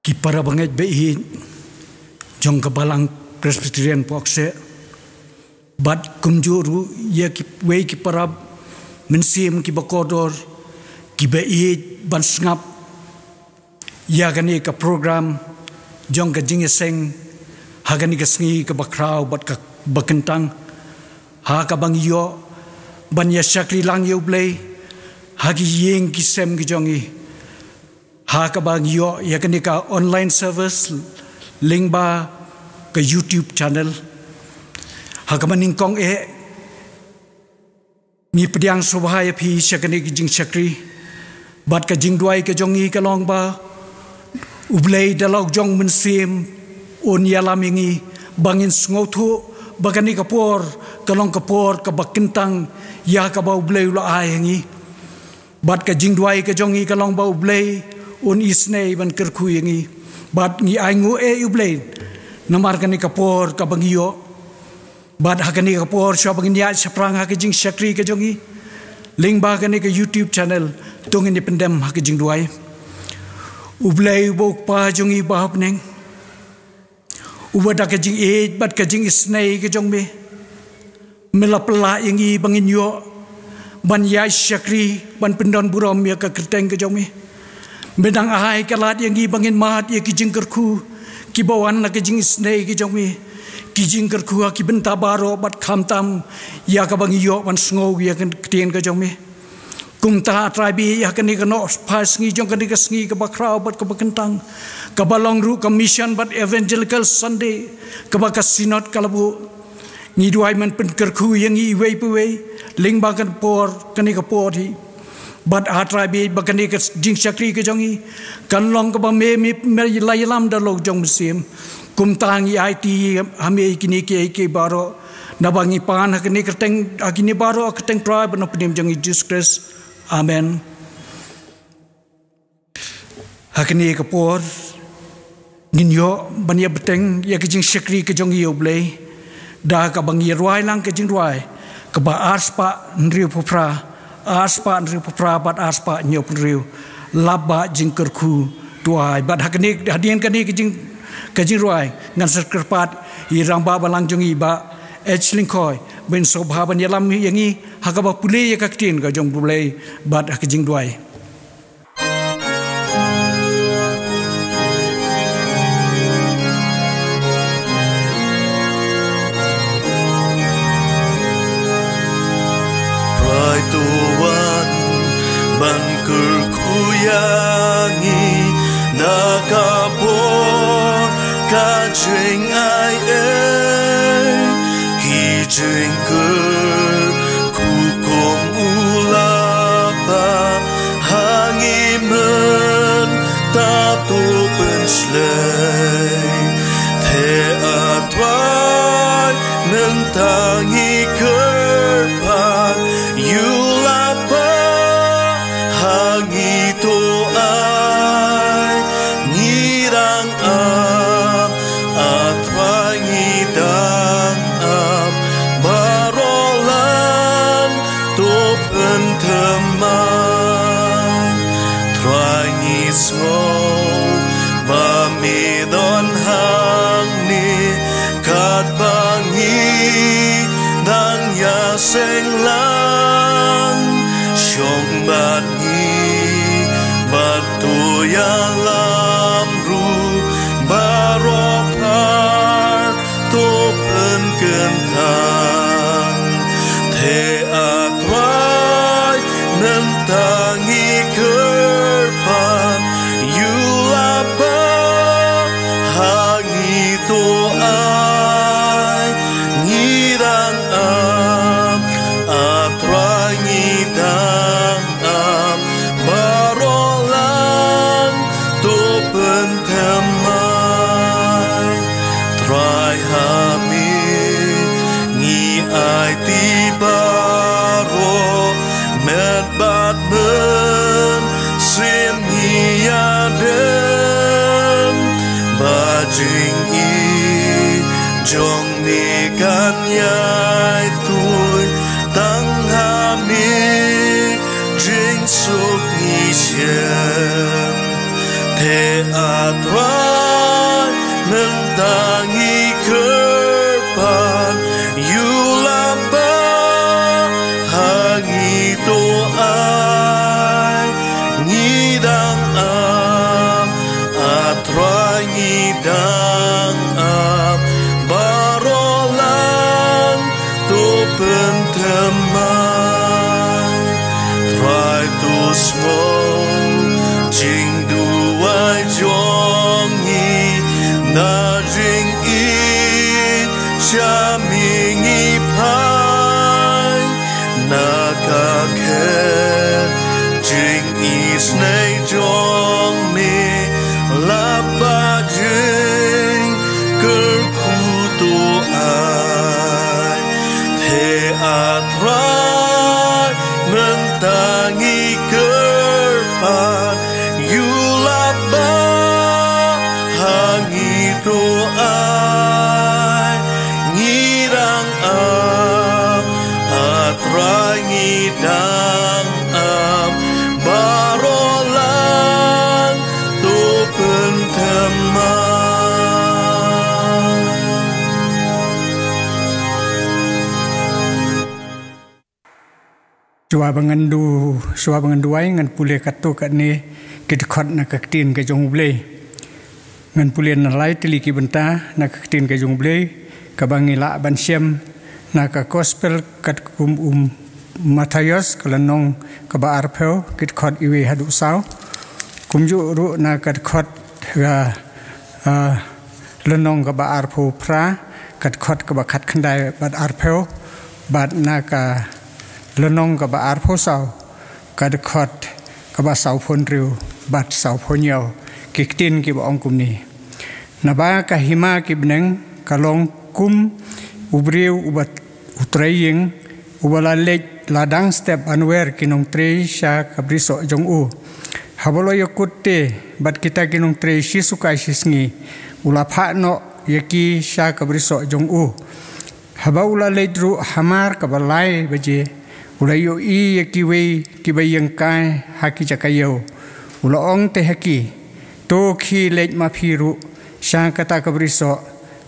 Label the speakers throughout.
Speaker 1: ki para banget bei jong kabalang Presbyterian pokse bat kumjuru ya ki wei ki para mensim ki bakodor ki bei ban sngap ya gani ka program jong ka jingeseng hagani ka sngi ka bakrau bat ka bakentang ha ka bang yo ban ya syakri lang yo blay hagi yeng ki sem ki jongi ha ka bang yo ya gani ka online service link ba ke YouTube channel hagamaning kong mi pediang subhaya phi syakani jing syakri bat ka jing duai ke jongi ka long ba ublei dalog jong mensim on yalamingi bangin sngotu bagani kapor kalong kapor ka bakintang ya ka ba ublei lo ayengi bat ka jing duai ke jongi ka long ba ublei on isnei ban kerku yengi bat ngi aingu ublei namar kani kapor ka bangiyo bad hakani kapor sya banginya saprang hakijing syakri ka jongi ling ba kani ka YouTube channel tung ini pendem hakijing duai ublei bok pa jongi ba hapneng ubada ka jing bat ka jing isnei ka jong me melapla yangi banginyo ban ya syakri ban pendon buram ya ka kerteng ka jong me bedang ahai kalat yangi bangin mat ya ki jing kerku ki bawan na ki jing snei ki jong mi ki jing kerku ki benta baro bat khamtam ya ka bang yo ban sngo ya kan tien ka jong mi kum ta tribe ya kan ni ka no pas ngi jong kan ni ka sngi ka bakrau bat ka bakentang ka balong ru ka mission bat evangelical sunday ka ba ka sinot kalabu ngi duai man pen kerku yang i wei pu wei ling ba kan por kan ni ka por hi bat atrabi bakani ke jing syakri ke jongi kan long ke ba me laylam da log jong musim kum tangi IT hame kini ke baro nabangi pan hakini keteng akini baro keteng try bano penim jongi Jesus Christ amen hakini ke por ninyo bania beteng ya ke jing syakri ke jongi oblei da ka bangi ruai lang ke jing ruai ke ba arspa nriu popra aspa nriu prabat aspa nyop nriu laba jingkerku tuai bat hakani hadian kani kajing ruai ngan serkerpat irang ba balang jongi ba echlingkoi ben sobhaban yalam yangi hakaba pule ya kaktin ka jong bulai bat hakajing duai
Speaker 2: ban kerkuyangi nakapor kajeng ai kijeng ker kukong ulapa hangimen tato penslei te atwai nentangi kerpan yulapa hangito ay ngirang atwai ngidang barolan to penteman try ngismo bamidon hangni kat bangi dang ya senglang syong bani batu ya lamru baropar to penkentang te atrai nentangi kerpan yulapa hangi to ai ngirang atrai ngidang barolan to pentemai try hami ngi ai ti baro met bat mentangi kerpan yulaba hangi toai ngidang atrai ngidang barolan to pentemai try to smoke jing duai jongi na jing i shamingi pai na ka ke jing is nei jong me la ba jing ker ku tu ai the atrai mentangi kerpan yulaba hangi tu ai ngirang atrai ngidang barolan tu pentemai.
Speaker 1: Jua bangandu ai ngan pule katu kat ni kidkhot na kaktin ke jong blei ngan pule na lai tili ki benta na kaktin ke jong blei ka bangila ban siam na ka gospel kat kum Matayos kalanong ka ba arpeo kidkhot iwe hadu saw kumju ru na kidkhot ga lanong ka ba arpo pra kidkhot ka ba khat khandai bat arpeo bat na ka lenong ka ba arpo saw kad khot ka ba saw phon riu bat saw phonyao kiktin ki ba ongkum ni na ba ka hima ki bneng kalong kum ubriu ubat utraying ubala lej ladang step anwer kinong tre sha kabriso jong u habolo yokutte bat kita kinong tre shi sukai shisngi ula pha no yaki sha kabriso jong u haba ula lejru hamar ka balai baje ula yo i kiwe kibayang kai haki jakayo ula ong te haki to khi lej ma phiru sha kata kabriso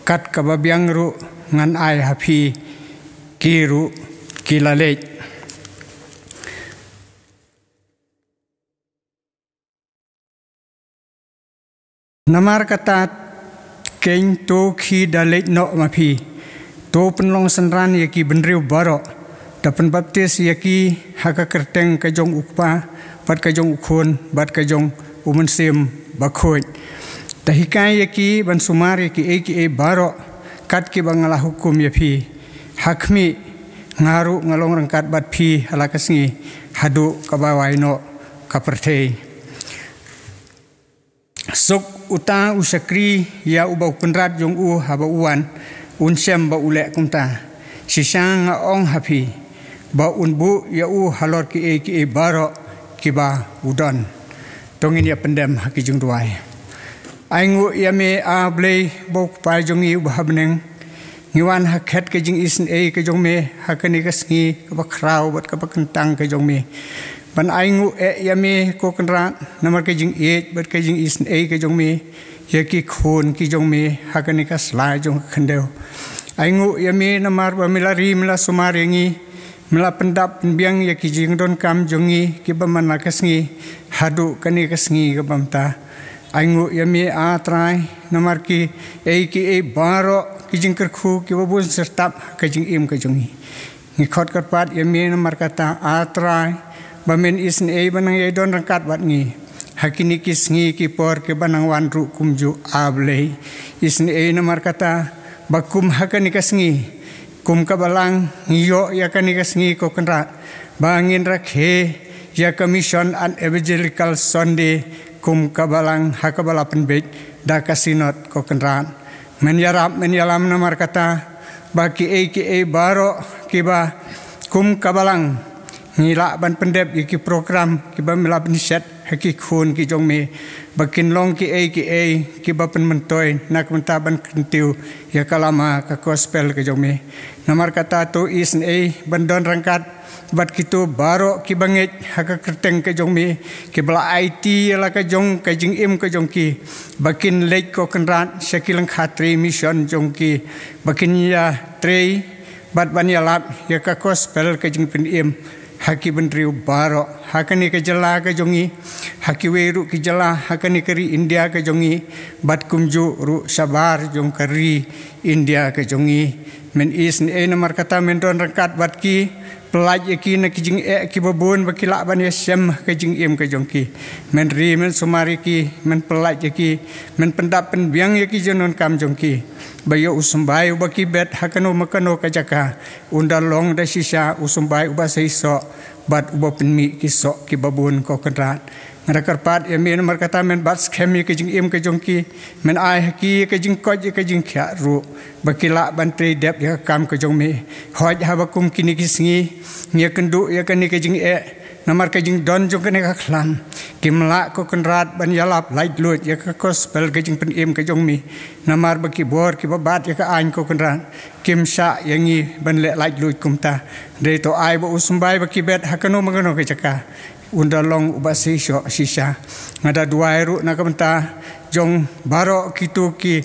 Speaker 1: kat kababyang ru ngan ai hapi kiru kilalej namar kata keng to khi dalej no ma phi to penlong senran yaki benriu baro dapan baptis yaki haka kerteng kajong ukpa bat kajong ukhun bat kajong umensim bakhoi tahikai yaki ban sumar yaki eki baro kat ki bangala hukum yapi hakmi ngaru ngalong rangkat bat phi halakasngi hadu kabawaino kapertei sok uta usakri ya ubau penrat jong u haba uan unsem ba ule kumta sisang ong hapi ba unbu ya u halor ki baro ki ba udon tongin ya pendem haki jung duai aingu ya me a blei bok pa jong i ubhabneng ngiwan hakhet ke jing isen ke jong me hakani kasngi ka khrau bat ka kentang ke jong me ban aingu ya me ko kanra namar ke jing bat ke jing isen ke jong me ya ki khon ki jong me hakani ka slai jong khandeu aingu ya me namar ba milari mila sumarengi mila pendap biang ya ki jing don kam jongi ki ba man kasngi hadu kani kasngi ka bamta aingu ya me a trai namar ki baro ki jing kerkhu ki ba bun sertap ka jing im ka jongi ngi khot kat pat ya me namar kata a trai ba men isen banang ye don rangkat bat ngi hakini kisngi ki por ke banang wan ru kumju ablei isen namar kata bakum hakani kasngi kum kabalang ngiyo ya kani kasngi ko kanra bangin rakhe ya commission an evangelical Sunday kum kabalang hakabala penbet da kasinot ko kanra men yalam namar kata baki baro kiba kum kabalang ngila ban pendep iki program kiba melap niset haki khun ki jong me bakin long ki kiba pen mentoy nak menta ban kentiu ya kalama ka gospel ki jong me namar kata to is ban don rangkat
Speaker 3: bat kitu baro ki bangit haka kerteng ke jong mi ki bala IT la ka jong ka jing im ka jong ki bakin lek ko kenrat sekilang khatri mission jong ki bakin ya trei bat banya lap ya ka gospel ka jing pin im haki bentriu baro hakani ke jela ka jongi haki weru ki jela hakani keri India ka jongi bat kumju ru sabar jong keri India ka jongi men is ne nomor kata men don rangkat bat ki pelaj ki na ki jing ki babun bakila ban yasem ka jing im ka jongki men ri men sumari ki men pelaj ki men pendap pen biang ki jonon kam jongki bayo usumbai ubaki bet hakano makano ka jaka undal long da sisa usumbai uba saiso bat uba penmi ki sok ki babun ko kenrat ngarakarpat ya men nomor kata men bat skemi ka jing im ka jongki men ai ki ka jing koj ka jing kya ru bakila bantri dep ya kam ka jong me hoj habakum kini kisngi ngia kendu ya kani ka jing namar ka jing don jong kani ka khlam kimla ko kenrat ban yalap light lut ya ka gospel ka jing pen im ka jong mi namar baki bor ki babat ya ka ain ko kenrat kim sha yangi ban le light lut kumta de to ai bo usumbai baki bet hakano magano ka jaka undalong ubasi sisa ngada dua eru nakabenta jong baro kitu ki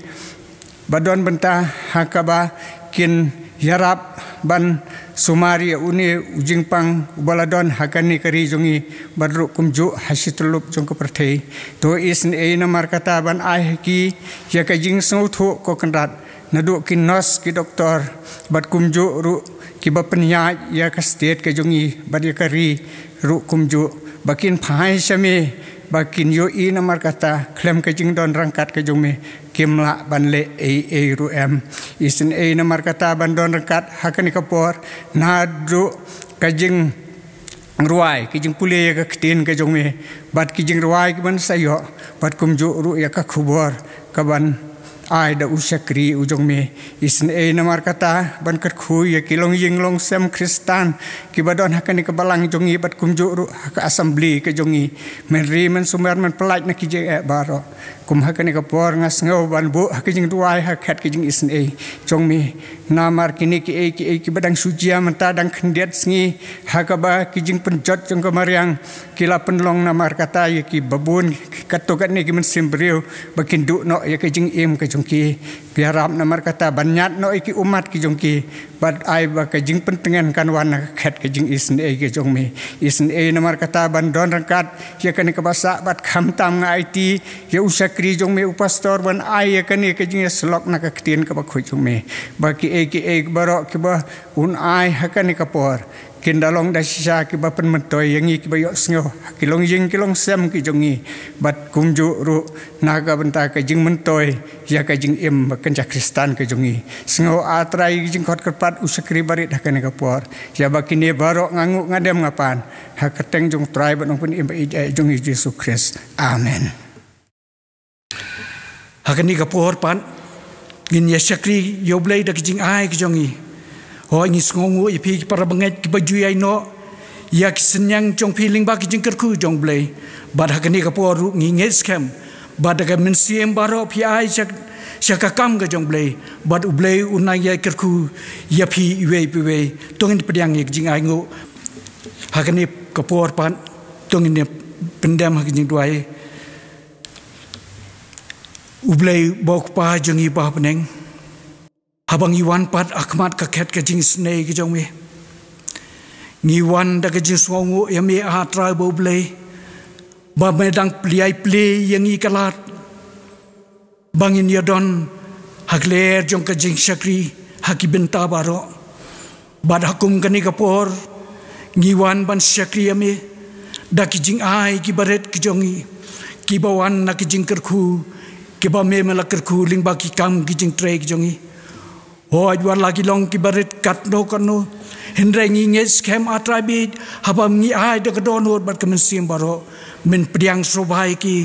Speaker 3: badon benta hakaba kin yarap ban sumari uni ujing pang ubaladon hakani kari jongi badru kumju hasitulup jong kepertei to isn e namar kata ban ai ki ya ka jing sauthu ko kendat nadu kin nos ki doktor bad kumju ru ki bapnya ya ka state ka jongi bad ya kari ru kumju bakin phai sami bakin yo i namar kata klem ka jing don rangkat ka jong kimla banle e ru em isin e namar kata bandon rangkat hakani kapor nadu kajing ruai kijing pule ka ktin ka jong me bat kijing ruai ki ban sayo bat kumju ru ya ka khubor ka ban ai da usakri ujong me isin e namar kata ban kat khu ya kilong ying long sem kristan ki badon hakani ka balang jongi bat kumju ru ka assembly ka jongi men ri men sumar men pelaj na ki je baro kum hakani ka por ngas ngau ban bu hakijing duai hakat kijing isin e jong me namar kini ki badang sujia menta dang khendet sngi hakaba kijing penjot jong ka mariang kila penlong namar kata ya ki babun katokat ni ki men simbriu bakin du no ya kijing im ka ki biarap namar kata banyat no iki umat ki jongki bad ai ba ka jing pentengan kan wana khat ka jing isn e ki jong me isn e namar kata ban don rangkat ya kan ka basa bat kham tam nga IT ya usakri jong me upastor ban ai ya kan ka jing slok na ka ktin ka ba khu jong me ba ki e baro ki ba un ai ha kan ka por kindalong da sisa ki ba pen mentoy yangi ki ba yo sngo kilong jing kilong sem ki jongi bat kumju ru naga benta ka jing mentoy ya ka jing im kenca kristan ka jongi sngo atrai jing khot kerpat usakri barit hakane ka por ya bakine baro ngangu ngadem ngapan hakateng jong trai banong pun im jongi Yesus Kristus amen
Speaker 1: hakani ka por pan gin ya sakri yo blai da jing ai ka jongi ho ngi sngongu ipi para banget ki baju ai no ya kisenyang jong piling ba ki jingkerku jong blai bad hakani ka por ngi nges kem bad ka mensiem baro pi ai sak kam ka jong blai bad ublai unai ya kerku ya pi iwe piwe tongin pediang ki jing ai ngo hakani ka por pan tongin pendam hakini duai ublai bok pa jongi ba peneng habang iwan pat akmat ka khet ka jing snei ki jong me ngiwan da ka jing swongu ya me a tra bo blei ba me dang pliai ple yang i kalat bangin ya don hakler jong ka jing sakri haki benta baro bad hakum kani ka por ngiwan ban sakri ya me da ki jing ai ki baret ki jongi ki bawan na ki jing kerku ki ba me mala kerku ling ba ki kam ki jing tre ki jongi hoi war lagi long ki barit kat no kanu hindrai ngi nges kem atrabi habam ngi ai de kadon hot bat kemen sim baro men priang sobai ki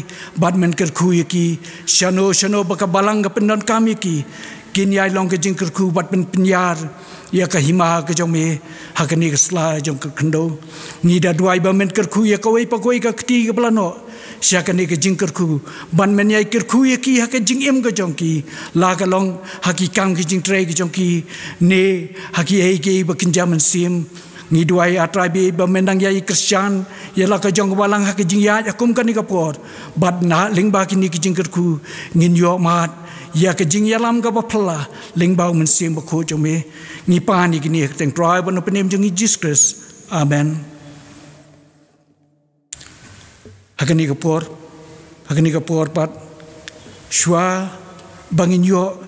Speaker 1: bad men kerku ki shano baka balang ka pendon kami ki kin yai long ke jing kerku bat men penyar ya ka hima ke jong me hakani ka sla jong ka khndo ni da duai ba men kerku ya ka wei pa koi ka kti ka plano syakani ke jing kerku ban men yai kerku ya ki hak jing em ka jong ki la ka long haki kam ki jing tre ki jong ki ne haki ei ki ba kinjam sim Ngiduai atrabi bamendang yai Kristian yala ka jong walang ha kijing ya akum kan ikapor bad na lingba kini kijing kerku ngin yo mat ya kijing yalam ka bapla lingba men sim ko jome ngi pani kini teng try ban penem jong Jesus Christ. Amen. Hakani kapor pat shwa bangin yo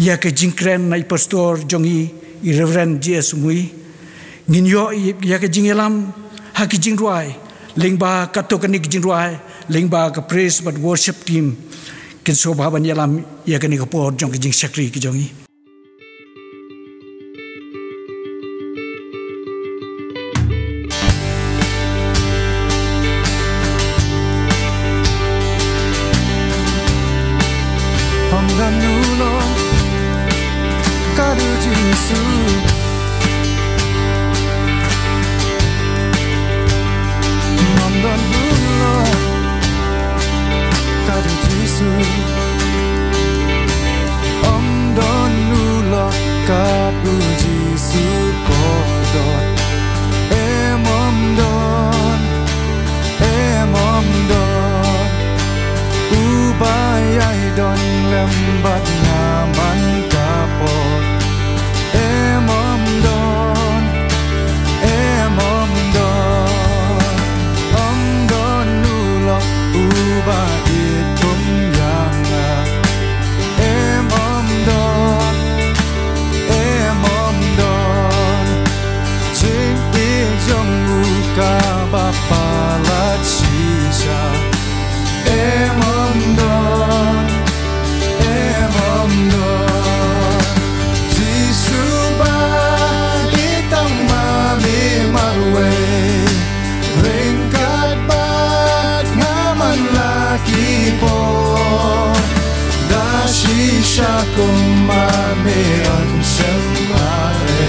Speaker 1: ya kijing kren nai pastor jongi i reverend Jesus mui ngin yo ya ke jing elam ha ki jing ruai lingba kato kan ki jing ruai lingba ka praise but worship team kin so ba ban elam ya kan ko por jong ki jing sakri ki jongi
Speaker 4: hamdan nulo karu jisu Don nulo kadu Jisu Om don nulo kadu Jisu kodot Emom don Ubayai don lembat naman kapot Emom don Uba itum yanga Emom don Jing ijong uka bapalat shisha Emom don Jisu ba itang mami marwe Ringkat bat ngaman laki po Dashisha kumami ansyamare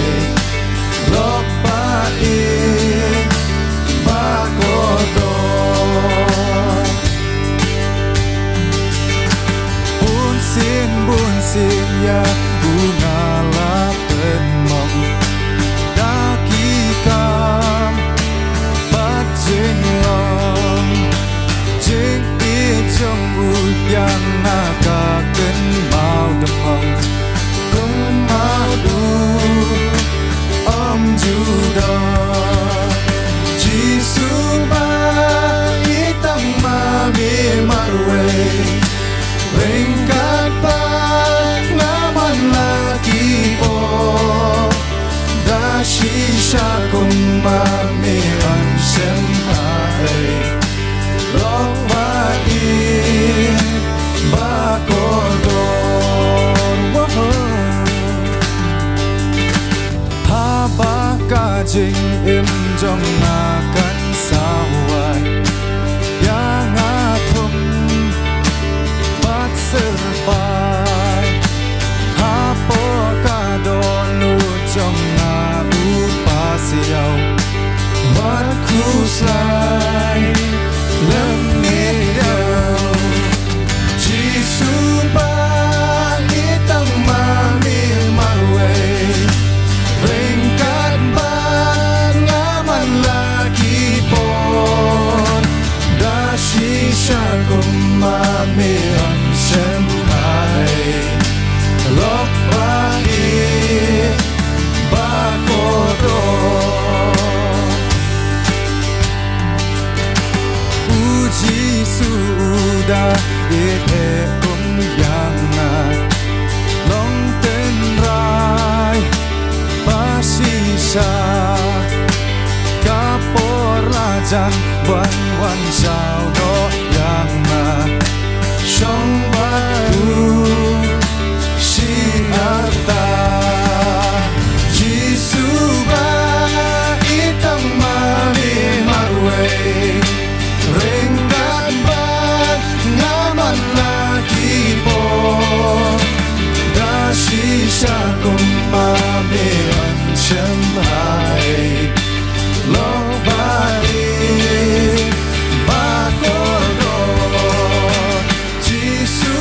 Speaker 4: Lopain bakodo Bunsin ya unala penmong Dakikam bat jing long Jing ijong yang nakaken mau demong Kung madu om juda Jisu ba itang mami marwe Ringkat bat ngaman laki po Dashisha kumami ansyamare Lokwain bakodon Haba kajing imjong akan sawai Yang atum serpai Hapo kadon ujong na upasiyaw Barkuslay langit daw Jisu ba itang mamil marwe Ringkat ba ngaman lagi pon Dashisha kumami Senpai Lokpai Bakodo Uji sudah ite umyangat Long tenrai Basisa Kapor lajan Wan sao do yang Song baru siarta Jisu ba itang mali marwe Ringkat bat ngaman laki po Dashisha kumami ansyamai Lokbai bakodo Jisu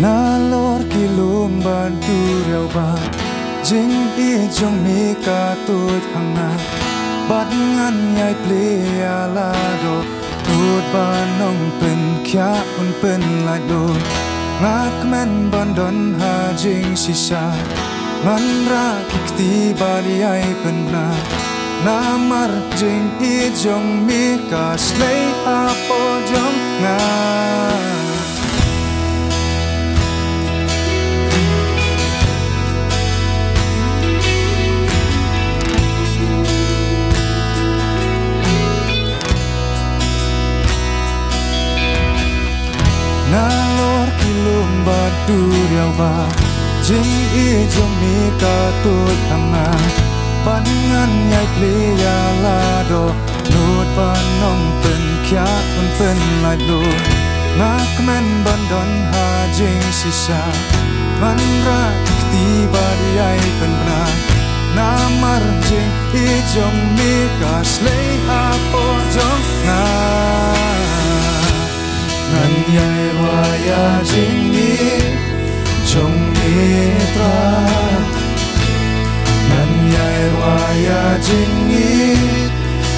Speaker 4: Nalor kilum bantu reu ba jing I jong mi ka tut hanga bat ngan nhai ple ala do tut ba nong pen kya un pen lai do ngak men ban don ha jing sisa ngan ra kikti ba di ai pen na namar jing I jong mi ka slay apo jong nga Nalor kilum batu riau ba jing I jong mi ka tut hanga pangan nyai ple ya la do nut panong pen kya un pen lai do ngak men ban don ha jing sisa man ra ti ba di ai pen na namar jing I jong mi ka slay apo jong nga ngan yai waya jing I jong mi tra ngan yai waya jing I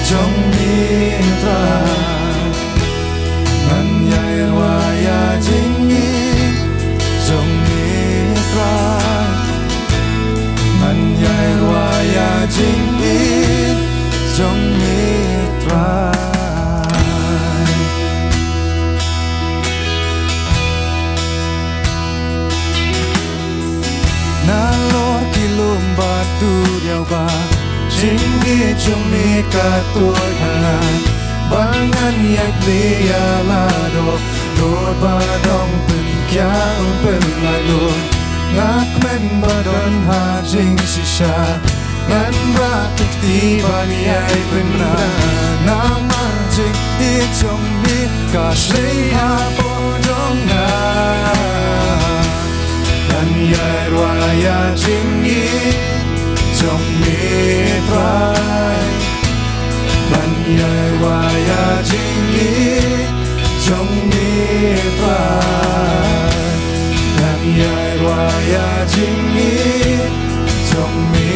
Speaker 4: jong mi tra ngan yai waya jing I jong mi tra ngan yai waya jing I jong mi tra Nalor kilum batu riau ba jing I jong mi ka tut hanga bangan yak ple ya la do tut ba dong pen kya un pen la do ngak men ba don ha jing sisa ngan ra kikti ba ni ai pen na namar jing I jong mi ka slay apo dong nga ngan yai raya jing I jong mi trai ngan yai raya jing I jong mi trai ngan yai raya jing I jong mi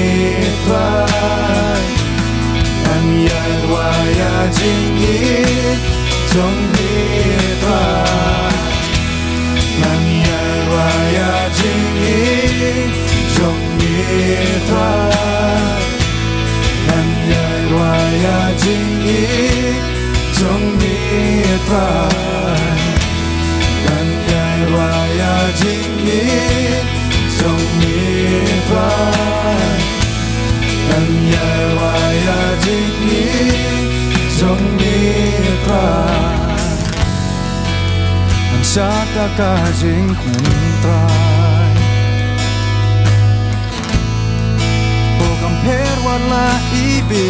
Speaker 4: trai ngan yai raya jing I jong mi trai ngan yai raya jing I jong mi trai ngan yai raya jing I jong mi trai ngan yai raya jing I jong mi trai ngan yai raya jing I jong mi trai Sata ka jing mentrai O compare wala ibe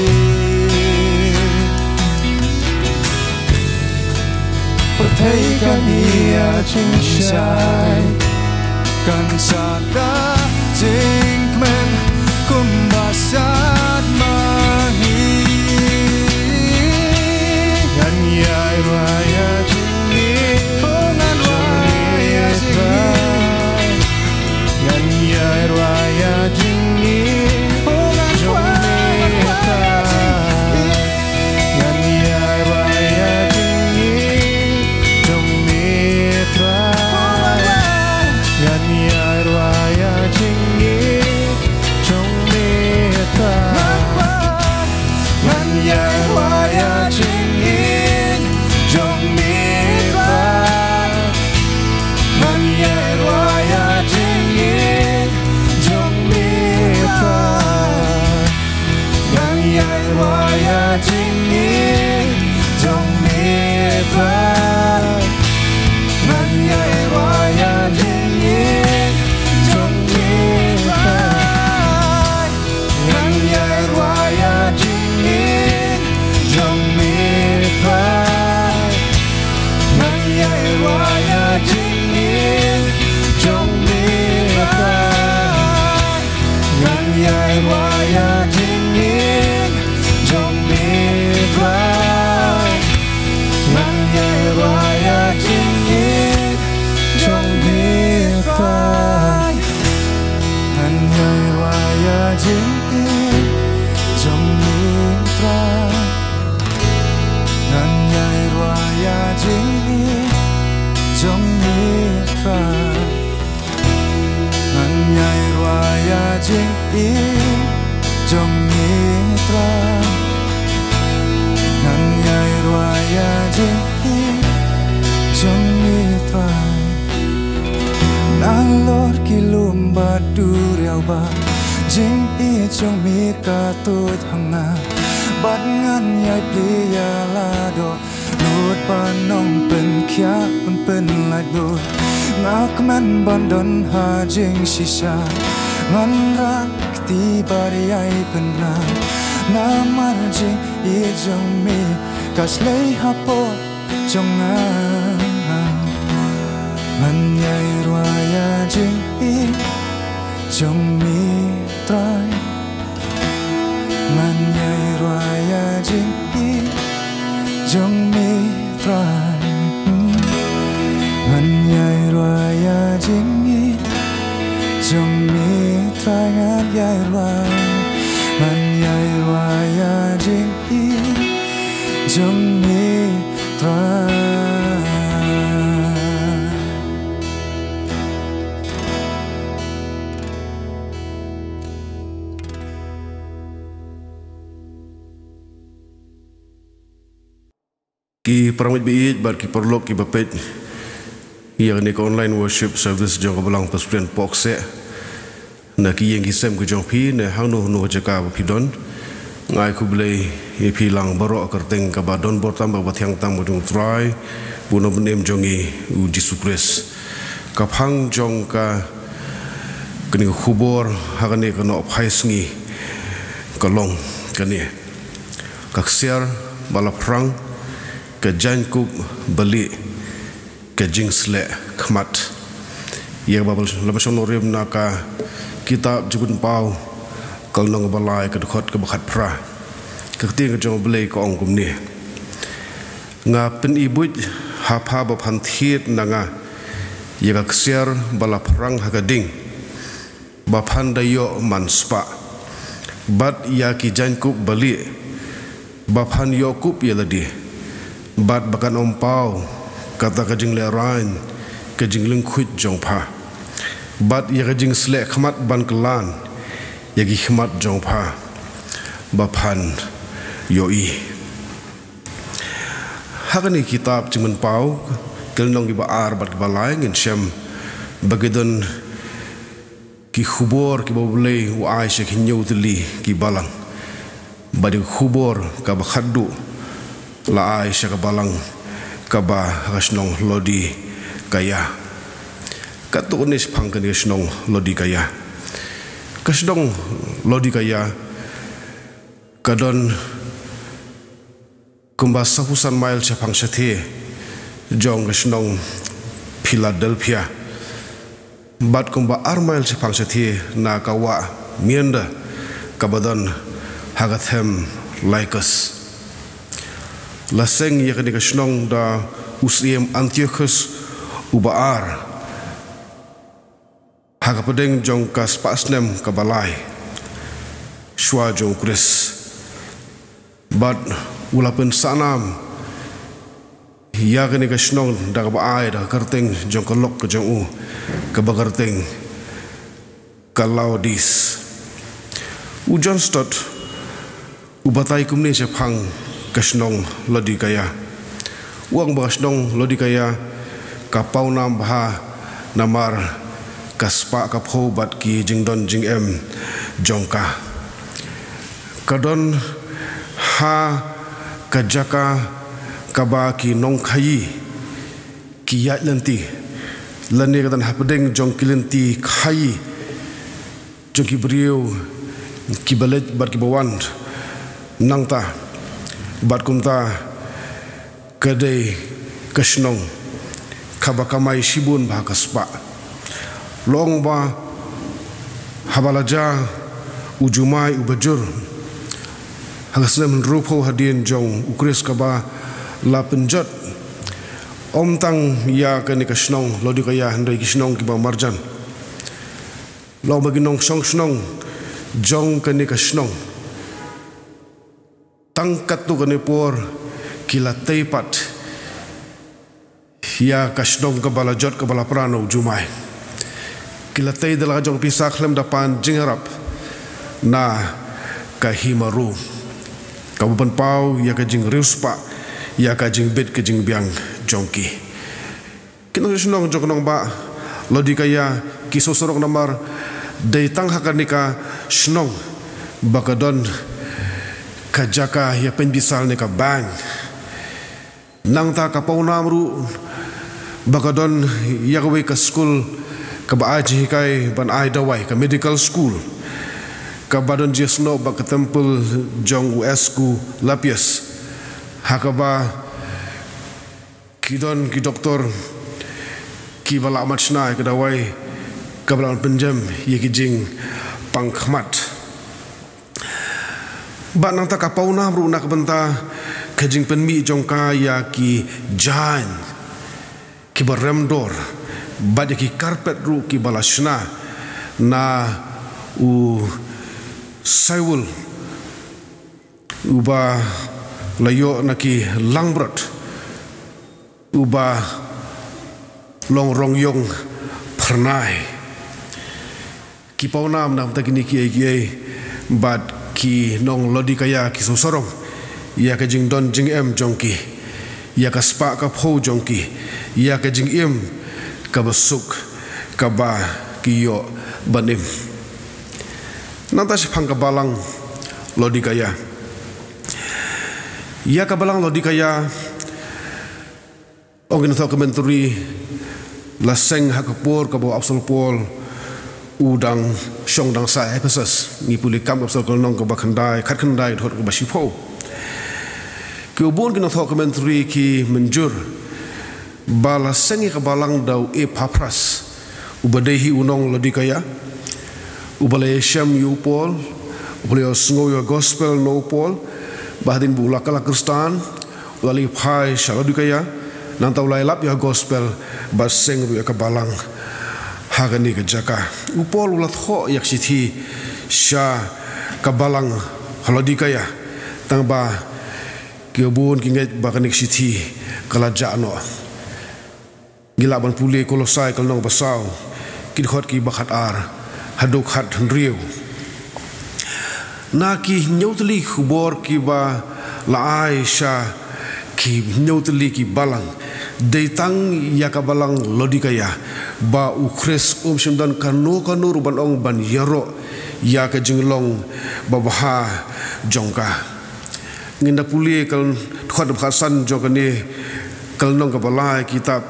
Speaker 4: Pertai kan ia jing shai Kan sata jing men kumbasat mahi Kan yai raya jing ngan yai raya jing I jong mi trai ngan yai raya jing I jong mi trai ngan yai raya jing I jong mi trai ngan yai raya jing I jong mi trai ngan yai raya jing I jong mi trai ngan yai raya jing I jong mi trai ngan yai raya jing I jong mi trai ngan yai raya jing I jong mi trai ngan yai raya jing I jong mi trai ngan yai raya jing I jong mi trai ngan yai ba jing i chong mi ka tu thanga bat ngan yai ple ya la do nut pa nong pen kya pen lai do nak man ban don ha jing shisha ngan ra ti bari ai pen na mar jing i chong mi kas lei ha po chong man yai rua ya jing i chong mi trai man yai rua ya jing i chong mi trai man yai rua ya jing i chong mi trai ngan yai rua man yai rua ya jing i chong mi trai
Speaker 5: Ki paramit biit bar ki perlok ki bapet yang ni online worship service jong belang pasprian pokse na ki yang kisem ke jong pi ne hang no jaka pidon ngai ku blei e pi lang baro kerteng ka badon bor tam ba thiang tam budung try buno benem jongi u Jesu Christ ka phang jong ka kini khubor hagane ka no phaisngi ka long kani ka ksiar bala prang ke Jankub bali ke jingsle khmat ye babal labashon rem na ka kitab jibun pau kal nong balai ke khot ke bakhat pra ke ting ke jong bali ko ong kum ni nga pen ibuj ha pha ba phan thiet nanga ye ka ksiar bala prang ha ka ding ba phan dayo man spa bat ya ki Jankub bali ba phan Yakub ye ladi bat bakan ompau kata kajing lerain kajing lengkut jong pa bat ya kajing slek khmat ban kelan ya gi khmat jong pa bapan yoi hakani kitab jimen pau kelnong gi baar bat balai ngin syam bagedon ki khubor ki boblei wa aisha ki nyutli ki balang badi khubor ka bakhaddu la Aisyah ka balang ka ba rasnong lodi kaya katunis pangkani rasnong lodi kaya kasdong lodi kaya kadon kumba sapusan mail chapang sathe jong rasnong Philadelphia bat kumba armail chapang sathe na kawa mienda kabadon hagathem laikus laseng yakni kasnong da usiem Antiochus ubaar hagapadeng jong kas pasnem kabalai shwa jong Chris bat ulapen sanam yakni kasnong da kabai da karteng jong kolok ke jong u kabakarteng kalaudis ujon stot ubatai kumne chapang kasnong lodi kaya uang basnong lodi kaya kapau nam bha namar kaspa kapho bat ki jingdon jing em jongka kadon ha kajaka kaba ki nong khai ki ya lenti lane kadan hapdeng jong kilenti khai jong ki brio ki balet bat ki bawan nangta bat kumta kadai kasnong kabakamai shibun bah kaspa long ba habalaja ujumai ubajur hagasnem rupo hadien jong ukris kaba la penjat om tang ya kani kasnong lodi kaya handai kisnong kiba marjan lo bagi nong song snong jong kani kasnong tangkat tu kani por kila teipat ya kasnong kabala jot kabala prano jumai kila tei dala jong pisak lem dapan jingharap na kahimaru kabupan pau ya kajing riuspa ya kajing bed kajing biang jongki kinong snong jong nong ba lodi kaya kisosorok namar dei tang hakanika snong bakadon kajaka ya penbisal nika bang nang ta ka paunam ru bakadon yagwe ka school ka baaji kai ban ai dawai ka medical school ka badon jesno ba ka temple jong US ku lapias hakaba kidon ki doktor ki bala machna ka dawai ka bala penjam ye ki jing pangkhmat ba nang ta ka paunam ru nak benta ka jing penmi jong ka ya ki jan ki baremdor ba ki karpet ru ki bala shna na u saiwul uba layo naki langbrot uba long rong yong pernai ki paunam nam takini ki bad ki nong lodi kaya ki sosorong ya ka jing don jing em jongki ya ka spa ka pho jongki ya ka jing em ka basuk ka ba ki yo banim nanti pang kabalang lodi kaya ya kabalang lodi kaya ongin thok menturi laseng hakapur kabo absol pol udang shong dang sa episas ni puli kam absol kolong ko bakhandai khatkhandai thot ko basipo ki ubun kin thok menturi ki menjur bala sengi kabalang dau e papras ubadehi unong lodi kaya ubale sham yu pol ubale sngo yo gospel no pol bahdin bula kala kristan lali phai shalodikaya nantau lai lap ya gospel baseng ru ya kabalang hagani ke jaka upol ulat kho yak sithi sha kabalang halodikaya tangba kiobun kinget bakanik sithi kala jano gila ban pule kolosai kalnong basau kidkhot ki bakhat ar haduk hat riu na ki nyautli khubor ki ba la aisha ki nyautli ki balang deitang ya ka balang lodikaya ba ukres shimdan kanu ruban ong ban yaro ya ka jinglong babaha jongka nginda puli kal khot khasan jogane kal nong ka balai kitab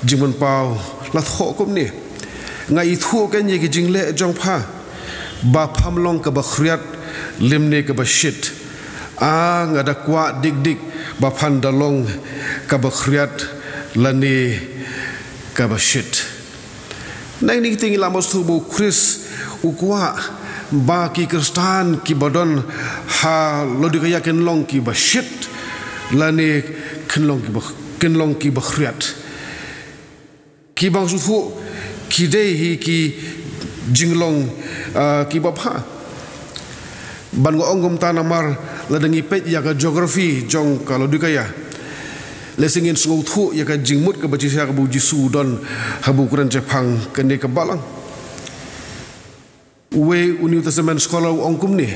Speaker 5: jimun pau la tho kom ni ngai thu kan ye ki jingle jong pha ba phamlong ka ba khriat limne ka ba shit a ngada kwa dik ba phan dalong ka ba khriat lani ka ba shit nai ni ting la mos thu bu chris ukwa ba ki kristan ki badon ha lodikaya ken long ki ba shit lani ken long ki ba khriat ki bang su thu ki dei hi ki jinglong ki bapha ban go ongom tanamar ladangi pet ya ka geography jong kalau dikaya lesingin sungu thu ya ka jingmut ka baci sa ka bu jisu don habu kuran jepang kene ka balang we New Testament scholar ongkum ni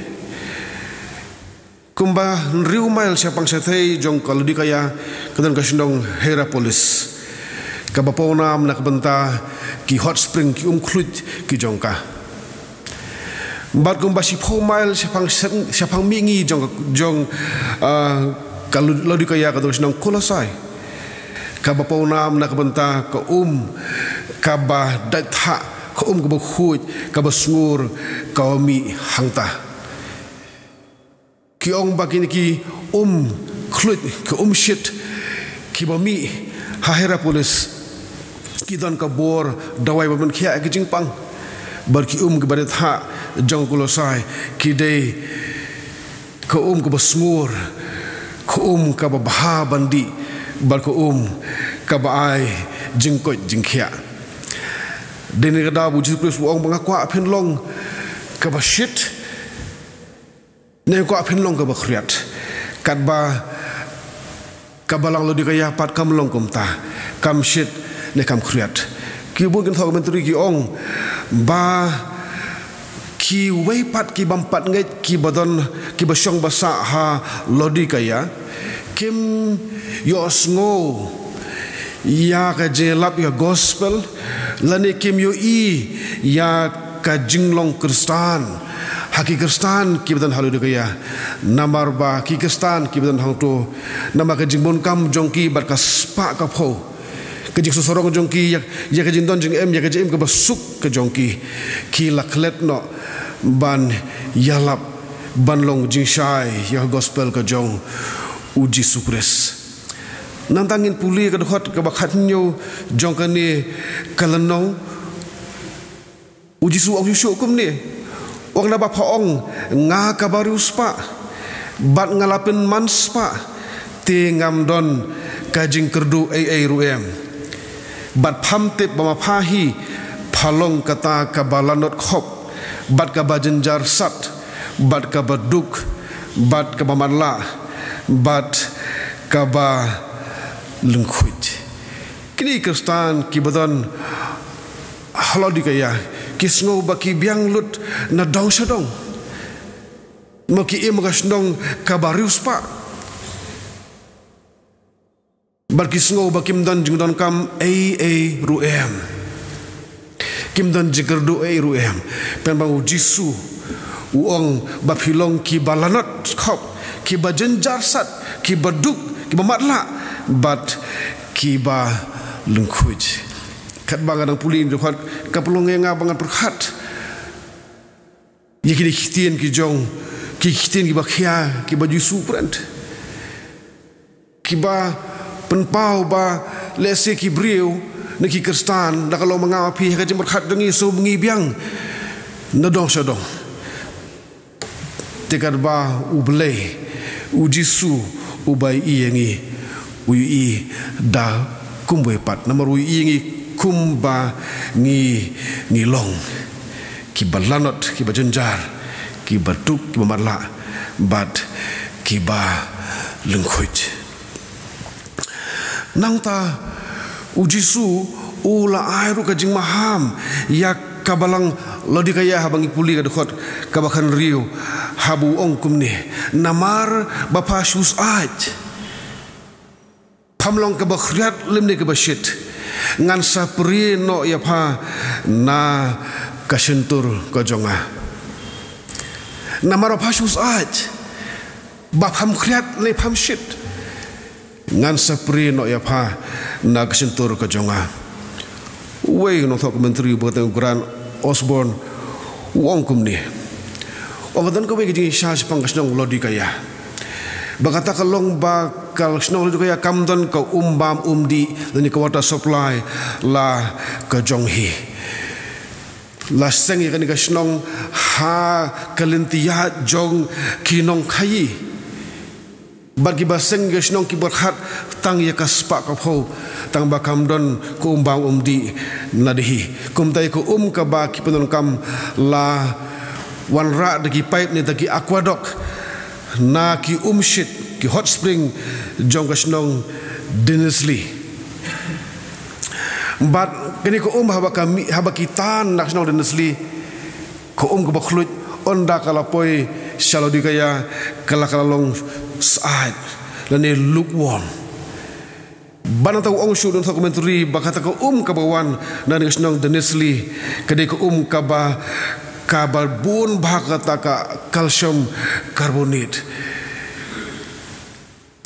Speaker 5: kumba riu mile siapang sathai jong kalau dikaya kedan ka sindong Hierapolis kabaponam nak benta ki hot spring ki klut ki jongka bat gum basi 4 mile siapang mingi jong kalau lodikaya ka terus nang kolosai kabaponam nak benta ka kaba datha ka ka khut ka basngur ka mi hangta ki ong bakin ki klut ka shit ki ba mi Hierapolis kidan ka bor dawai babun khia ki jingpang bar ki ke badet ha jong kolosai ki dei ka ka basmur ka ka baha bandi bar ka ka baai jingkot jingkhia deni kada bu jipres bu ong bangakwa phen long ka ba shit ne ko phen long ka ba khriat kat ba kabalang lodikaya pat kam long kumta kam shit ne kam khriat ki bu gen thog mentri ki ong ba ki wei pat ki bampat ngai ki badon ki basong basa ha lodikaya kim yo sngo ya ka jelap ya gospel lani kim yo ya ka jinglong Kristan haki Kristan ki betan halu dekaya namar ba ki Kristan ki betan hang tu nama ka jingbon kam jongki bat ka spa ka pho ka jing sorong jongki ya ka jing don jing em ya ka jing ka basuk ka jongki ki laklet no ban yalap ban long jing shai ya gospel ka jong uji sukres nantangin puli ka dokhat ka bakhat nyo jong ka ni kalanong uji su ong yusuk kum ni ong na ba paong nga ka baru spa bat ngalapin man spa te ngam don ka jing kerdu ai ruem bat phamtip bama phahi phalong kata ka balanot khop bat ka bajenjar sat bat ka baduk bat ka bamanla bat ka ba lengkhuit kini Kristan ki badan halo dikaya kisngo baki biang lut na dong sadong maki im gasnong kabarius pa bar kisngo bakim dan jingdon kam ai ruem kim dan jigerdu ai ruem pen bang jisu uong bapilong ki balanat khop ki bajenjar sat ki baduk ki bamatla bat ki ba lengkhuit kat bangan ang pulin dokhat kapulong nga bangan perkhat yiki kitien ki jong ki kitien ki bakhia ki baju suprent ki ba penpau ba lese ki briu na ki Kristan na kalau mengapi ka jim perkhat dengi so bengi biang na dong sadong tekad ba ublei ujisu ubai iengi ui da kumbe pat namar ui iengi kumba ngi long ki balanot ki bajenjar ki batuk ki bamarla bat ki ba lengkhuit nang ta ujisu ula airu ka jing maham ya kabalang lodi kaya habangi puli ka dokot kabakan riu habu ong kumni namar bapa sus aj pamlong ka bakhriat limni ka bashit ngan sapri no ya pha na kasentur ko jonga namaro phasus aj bapham khriat le pham shit ngan sapri no ya pha na kasentur ko jonga we no thok menteri boteng Grant Osborne wong kumni obadan ko we gi shas pangasnong lodi kaya bagata kalong bakal snong lu kaya kamdan ka umbam umdi ni ka water supply la ka jonghi la seng ya ni ka snong ha kalintia jong kinong khai bagi baseng ga snong ki berkhat tang ya ka spa ka pho tang ba kamdan ko umbam umdi nadihi kumtai ko ka ba ki penon kam la wanra dagi pipe ni dagi aqueduct na ki shit ki hot spring jong kasnong Densley but kini ko haba kitan nak snong Densley ko ko bakhlut onda kala poi shalodi kaya kala long side lane lukewarm bana taw ong shoot on documentary bakata ko kabawan na ni snong Densley kadi ko ka ba kabar bun bhakata ka calcium carbonate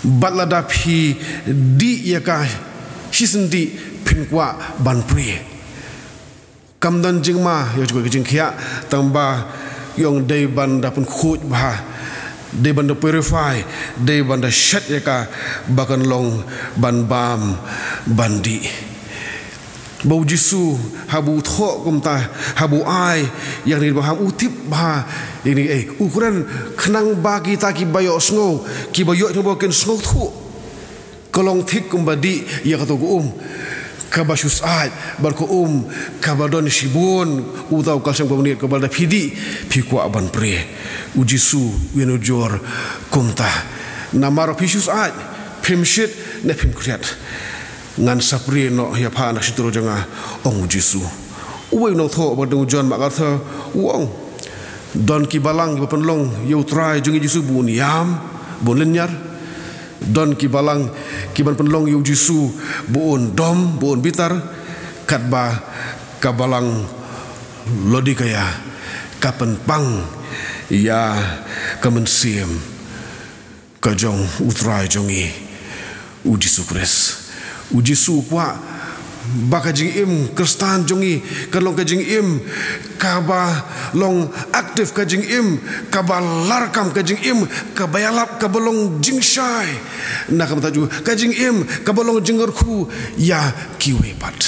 Speaker 5: balada phi di yaka hisndi phinkwa banpri kamdan jingma yo jgo jingkhia tamba yong dei banda pun khut bha dei banda purify dei banda shat yaka bakan long ban bam bandi bau jisu habu tho kumta habu ai yang ni baham utip bah ini ukuran khnang bagi ta ki bayo sngo ki bayo ni boken sngo thu kolong thik kumbadi ya kato kabasus ai bar ko kabadon shibun utau kalsam ko ni ko balda phidi phikwa ban pre ujisu wenojor kumta namaro phisus ai phimshit ne phim kriat ngan sapri no ya pha na situro janga ong jisu uwe no tho badung John MacArthur uong don ki balang ki penlong yo try jungi jisu bun yam bun lenyar don ki balang ki ban penlong yo jisu bun dom bun bitar katba ka balang lodi kaya kapan pang ya kamensiam kajong utrai jongi uji sukres uji sukwa baka jing im Kristan jongi kalong kajing im kaba long aktif kajing im kaba larkam kajing im kabayalap kabalong jing syai nak mtaju kajing im kabalong jingorku ya kiwe pat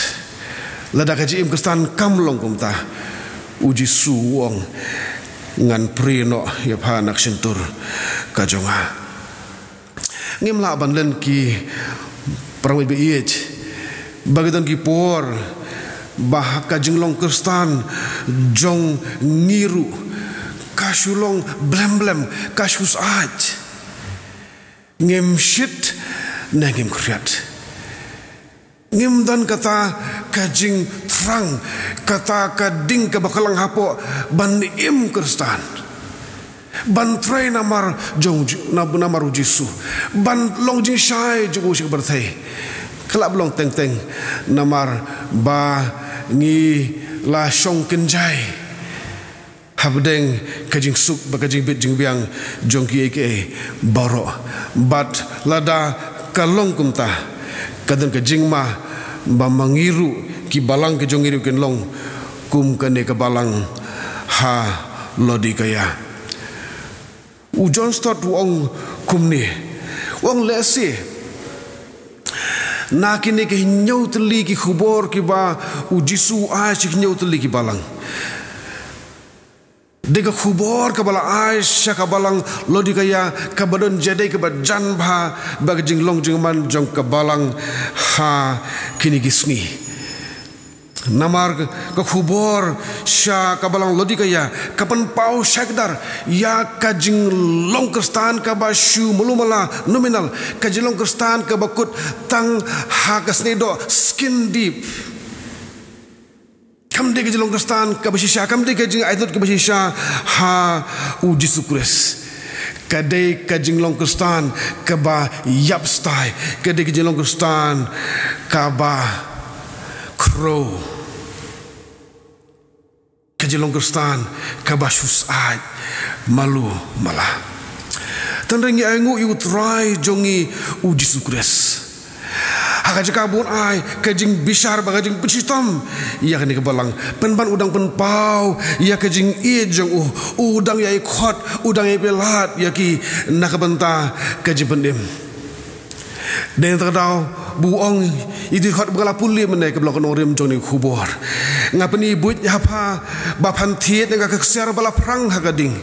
Speaker 5: lada kajing im Kristan kamlong kumta uji suwong ngan prino ya panak sentur kajonga ngimla banlen ki parang ibe bagitan ki por bah kajing long Kristan jong ngiru kasulong blem kasus aj ngem shit na ngem kriat ngem dan kata kajing terang kata kading ka bakalang hapo ban im Kristan ban tray namar jong namar ujisu ban long jing syai jong usik berthai kelak belong teng namar ba ngi la syong kenjai habdeng kajing suk ba kajing bit jing biang jong ki ke baro bat lada kalong kumta kadan kajing ma ba mangiru ki balang ke jong ngiru ken long kum kane ke balang ha lodi kaya ujon start wong kumni wong lesi nakini ke nyau teli ki khubor ki ba ujisu ai ki nyau teli ki balang dega khubor ka bala ai sha ka balang lodi kaya ka badon jadai ka bajan bha ba jing long jing man jong ka balang ha kini gisni namar ka khubor sha ka balang lodi kaya kapan pau syakdar ya ka jing long Kristan ka ba shu mulumala nominal ka jing long Kristan ka bakut tang ha ka snedo skin deep kam de ka jing long Kristan ka basisha kam de ka jing aidot ka basisha ha uji sukres kadai ka jing long Kristan ka ba yap stai kadai ka jing long Kristan ka ba crow kajilong Kristan kabasus ai malu malah tanrengi aingu yu try jongi uji sukres hakaja kabun ai kajing bishar bagajing pecitam ia kani kebalang penban udang penpau ia kajing i jong udang yai khot udang yai pelat ya ki nakabenta kajing pendim dan terdau buong itu khot bagala puli menai ke belakang orim jong ni khubor ngapani buit apa bapan tiet nga keksiar bala perang hagading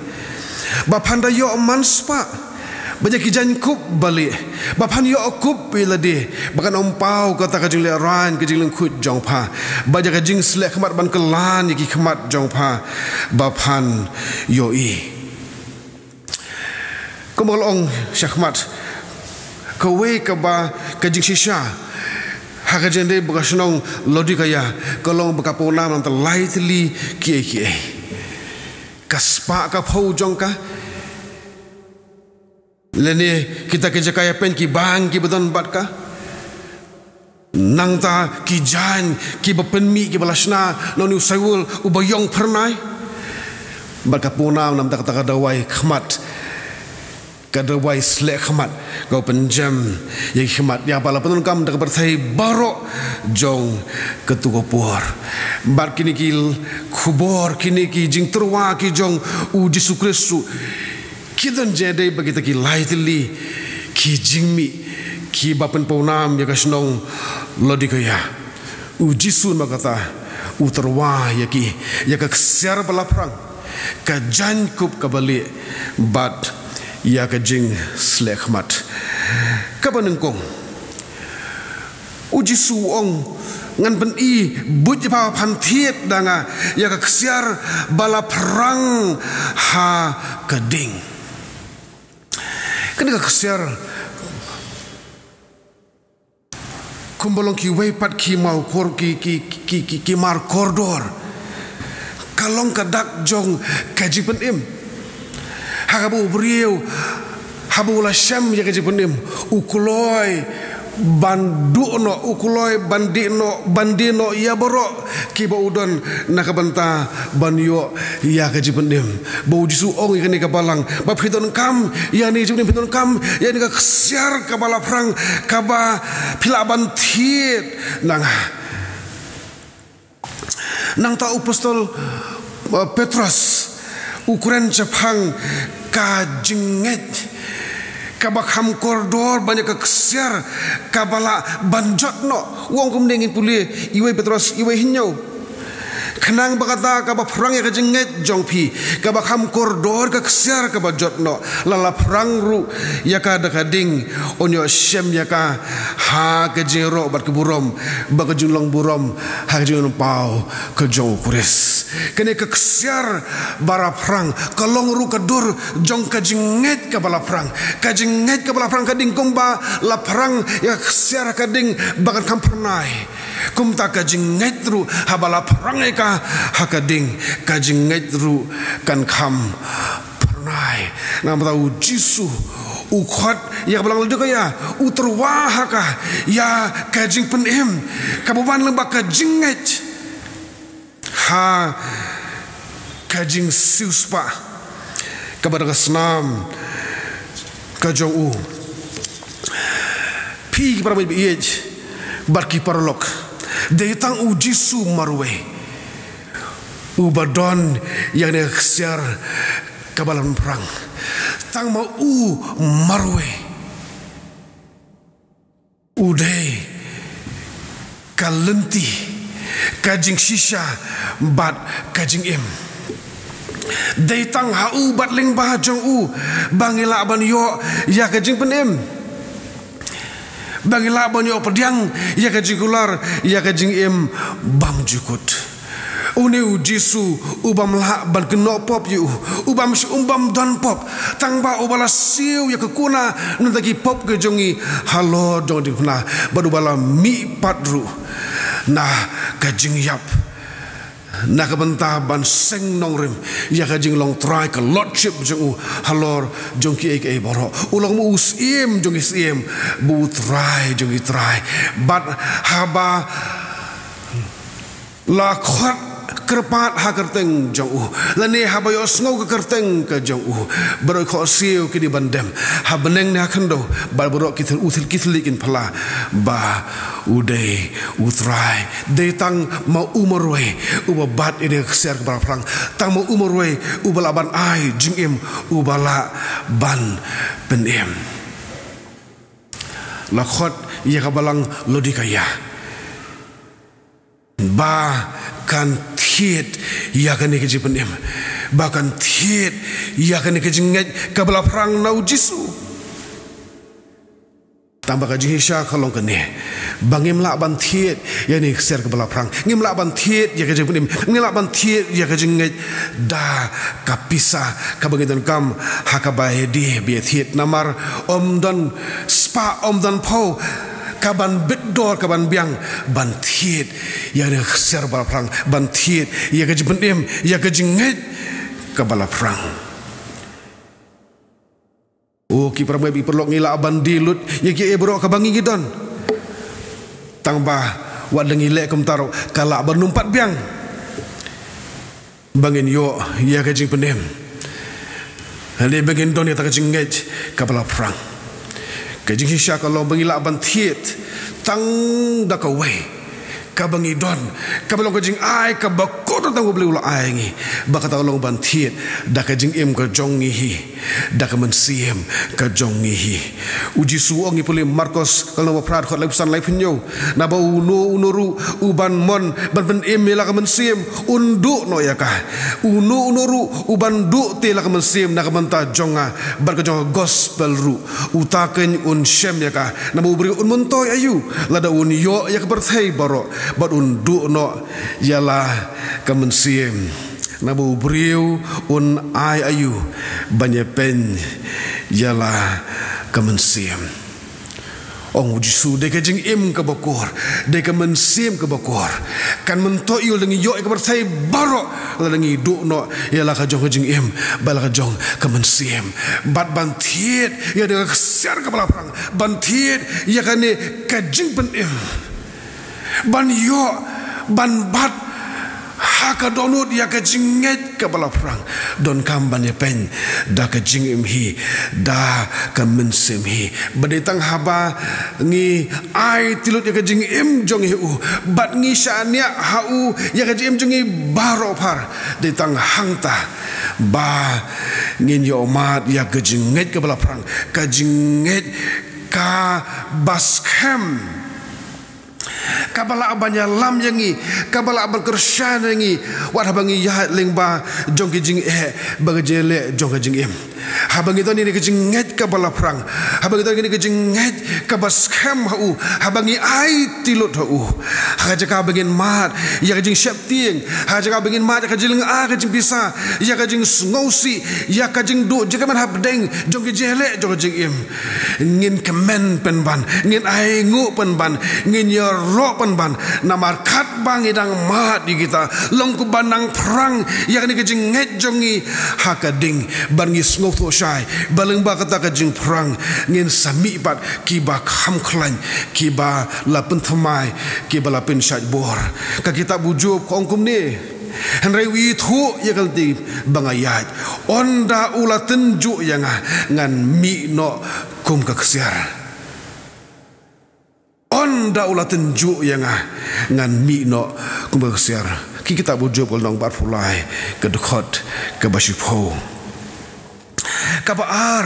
Speaker 5: bapan da yo manspa banyak kijan kup balik bapan yo kup bilade bakan ompau kata kajing le ran kajing lengkut jong pa banyak kajing selek kemat ban kelan yaki kemat jong pa bapan yo i kemalong syakmat kawe kaba kajing shisha hakajende bakasnong lodi kaya kolong bakapona nang lightly kie kaspa ka phau jongka lene kita ke jakaya pen ki bang ki badon batka nang ta ki jan ki bapen mi ki balasna noni usawul ubayong pernai bakapona nam ta kata dawai khmat kadawai slek khmat kau penjam yang khmat ya bala penun kam dak berthai baro jong ketukopor bar kini kil khubor kini ki jing terwa ki jong uji sukresu kidan jade bagita ki lightly ki jingmi ki bapen paunam ya kasnong lodi kaya uji sun makata uterwa ya ki ya ka ksiar bala perang ka jankup ka bali bat ya ka jing slek mat kapanengkong uji suong ngan pen i buj pa panthiet danga ya ka ksiar bala perang ha kading kan ka ksiar kumbolong ki weipat ki mau kor ki mar kordor kalong kadak jong kaji pen im hakabu beriu habu la syam ya kaji penim ukuloi bandukno ukuloi bandino ya borok kiba udon nakabanta banyo ya kaji pendim bau jisu ong ikani kabalang bab hiton kam ya ni jibni hiton kam ya ni ka kesiar kabala perang kaba pilaban tiet nang ta apostol Petrus ukuran Jepang kajinget kabakam koridor banyak kesiar kabala banjotno wong kum dengin puli iwe Petrus iwe hinyau kenang bakata kabak perang ya kajenget jongpi kabakam koridor kesiar kabajotno lala perang ru ya ka dekading onyo syem ya ka ha kejero bat keburom bakajunglong burom ha kejung pau kejong kuris kene kesiar bara perang kalong ru kadur jong kajenget kabala perang kading kumba la perang ya kesiar kading bakan kampernai kumta kajenget ru habala perang eka hakading kajenget ru kan kam pernai nama tahu jisu ukhot ya belang ledek ya uterwahaka ya kajing penim kabuban lembak kajenget ha kajing siuspa kepada kesenam kajong pi para biej barki parlok deytang jisu marwe ubadon yang dia kesiar kabalan perang tang mau marwe udai kalenti kajing shisha bat kajing im datang hau bat ling bahajong bangila ban yo ya kajing penem bangila ban yo pediang ya kajing kular ya kajing im bam jukut Uni jisu ubam lah ban keno pop yu ubam umbam dan pop tangba ubala siu ya kekuna nantagi pop ke jongi halo dong di kuna badu bala mi padru nah kajing yap nah kebentah ban seng nongrim ya kajing long try ke lordship jongu halor jongki ek boro ulang mu usim jongi sim bu try jongi try bat haba la khot kerpat hakerteng jong lani habayo sngo kerteng ke jong beroi kho siu ki di bandem habeneng ne khando bal borok kithil uthil kithlikin phala ba udai utrai detang mau umorwe ubabat ide kser ke perang tang mau umorwe ubala ban ai jingim ubala ban penem lakhot ya kabalang lodikaya ba kan tiet ya kan keji penem bahkan tiet ya kan keji nget kabala perang nau jisu tambah kaji hisya kalong kene bangim la ban tiet ya ni kser kabala perang ngim la ban tiet ya keji penem ngim la ban tiet ya keji nget da kapisa kabangidan kam hakabahe di bi tiet namar om dan spa om dan po kaban bedor kaban biang bantiet ya ne khser bala perang bantiet ya gaji pendem ya gaji nget kabala perang ki prabai bi perlok ngila aban dilut ya ki ebro kabangi gidon tangba wadengi lek kumtaro kala aban numpat biang bangin yo ya gaji pendem hale bangin don ya ta gaji nget kabala perang kajing hisya kalau bangila ban tiet tang dakawai kabangi don kabalong kajing ai kabakot tang beli ulah ai ngi bakata long ban tiet da kajing im ka jongi hi da ka mensiem ka jongi hi uji suongi puli Markus kalau prat khot lepusan lai pinyo na ba unuru uban mon ban ben im la ka mensiem undu no ya ka unuru uban du te la ka mensiem na ka menta jonga bar ka jonga gospel ru utaken un shem ya ka na bu beri un montoy ayu lada un yo ya ka berthai baro bat undu no yala kamensiem nabu briu un ai ayu banyak pen yala kamensiem Ong Jisu de ka jing im ka bakor, de ka mensim ka bakor. Kan mentoyul dengan yo ka bertai barok la dengan du no ya la ka jong ka jing im, bal ka jong ka mensim. Bat bantiet ya de ka siar ka balapang. Bantiet ya ka ne ka jing pen im. Ban yo ban bat haka donut ya ka jinget ka balapang. Don kamban ya pen da ka jing im hi, da ka mensim hi. Badetang haba ngi ai tilut ya ka jing im jong hi u. Bat ngi syania ha u ya ka jing im jong hi baro par. Detang hangta ba ngin yo mat ya ka jinget ka balapang. Ka jinget ka baskem. Kabala abanya lam yangi, kabala aban kersyan yangi, wat habangi yahat lengba jong kijing bagajele jong kijing im. Habang itu ni kijing nget kabala perang, habang itu ni kijing nget kabas kem hau, habangi ai tilut hau. Hajaka bagin mat, ya kijing syapting, hajaka bagin mat, ya kijing kijing pisah, ya kijing ngausi, ya kijing du, jika man habdeng jong kijele jong kijing im. Ngin kemen penban, ngin ai ngu penban, ngin yor roh penban namar kat bang idang mat di kita longku banang perang yang ni kejing nget jongi hakading bangi sngoto syai baleng ba kata kejing perang ngin sami pat kiba kham khlan kiba la penthamai kiba la pen syaj bor ka kita bujub kongkum ni Henry wi thu ya kalti bangayat onda ula tenju yang ngan mi no kum ka kesiar onda ulah tenju yang ngan mi no kumbasiar ki kita bujub kol nong bar fulai ke dekot ke basipo kaba ar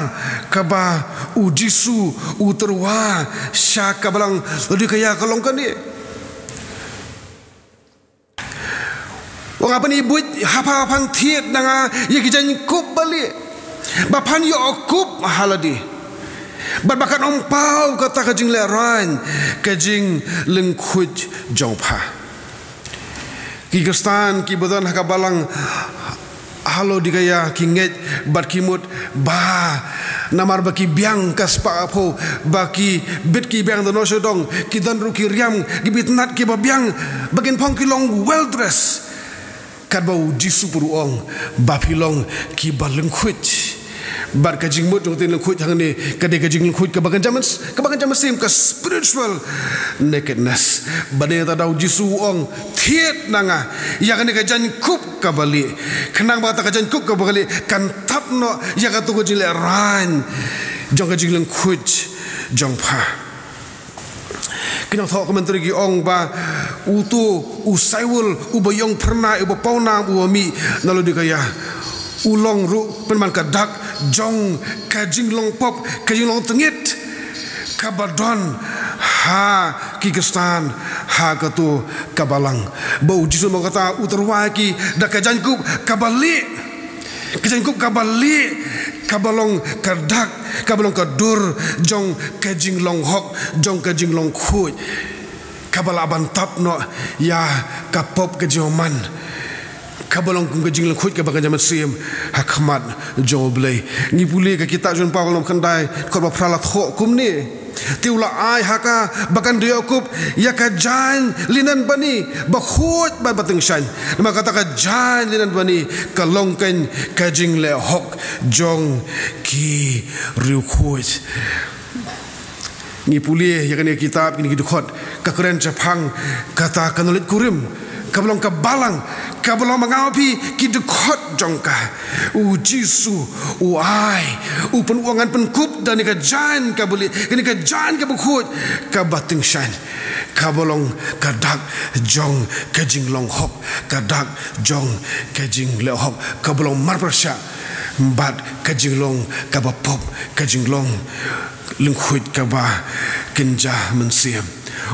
Speaker 5: kaba ujisu uterwa syak kabalang lodi kaya kalong kan ni wong apa ni buat hapa pang tiet nanga ye kijan kup balik bapan yo kup haladi Berbakat ompau kata kajing leran kajing lengkut jongpa. Kigestan kibudan hakabalang halo digaya kinget bat kimut ba namar baki biang kas pa apo baki bit ki biang dono sodong kidan ruki riam gibit nat ki biang bagin pong kilong well dress kadbau jisu puruong bapilong ki balengkut bar kajing mut jong tin lengkut hang ni kade kajing lengkut kebagan jaman sim ke spiritual nakedness bade ta dau jisu ong thiet nanga ya kan kajan kup kabali kenang ba ta kajan kup kabali kan tapno ya ka tu kajing le ran jong kajing lengkut jong pa kinang thok komentari gi ong ba utu usaiwul ubayong pernah ubapona uami nalo dikaya ulong ru penman kadak jong kajing long pop kajing long tengit kabadon ha kigestan ha katu kabalang bau jisu mau kata uterwaki dak kajankup kabali kabalong kadak kabalong kadur jong kajing long hok jong kajing long khut kabala bantap no ya kapop kejoman kabalong kum kajing lengkut ke bagan jaman sim hakmat joblei ni pulih ke kita jun pa kolom kandai korba pralat kho kum ni tiula ai haka bakan diakup ya ka jan linan bani bakhut ba bateng shan maka kata ka jan linan bani kalongken kajing le hok jong ki riukut ni pulih ya kan kitab ni dukot ka keren japang kata kanulit kurim kabalong kabalang kabalong mengapi kidekot jongka jisu ai penuangan penkup dan ni kajan kabuli ni kajan kabukut kabating shan kabalong kadak jong kajing long hok kadak jong kajing le hok kabalong marprasya bat kajing long kabapop kajing long lengkut kaba kenja mensiam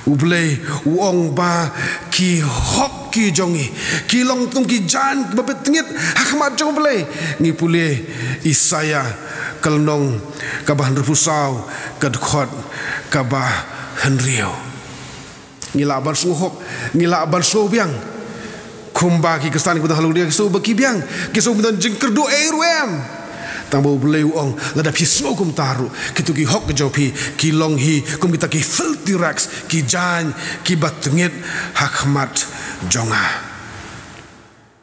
Speaker 5: ublei uong ba ki hok ki jongi ki long tung ki jan babet tengit hakmat jong blei ngi pule Isaya kalnong kabah rufusau kadkhot kabah henrio ngila bar suhok ngila bar so biang kumba ki kestan ku halu dia so baki biang ki so budan jingkerdu airuem tang bo bleu ong lada pi snow kum taru kitu ki hok jo pi ki long hi kum kita ki filthy rags ki jan ki batngit hakmat jonga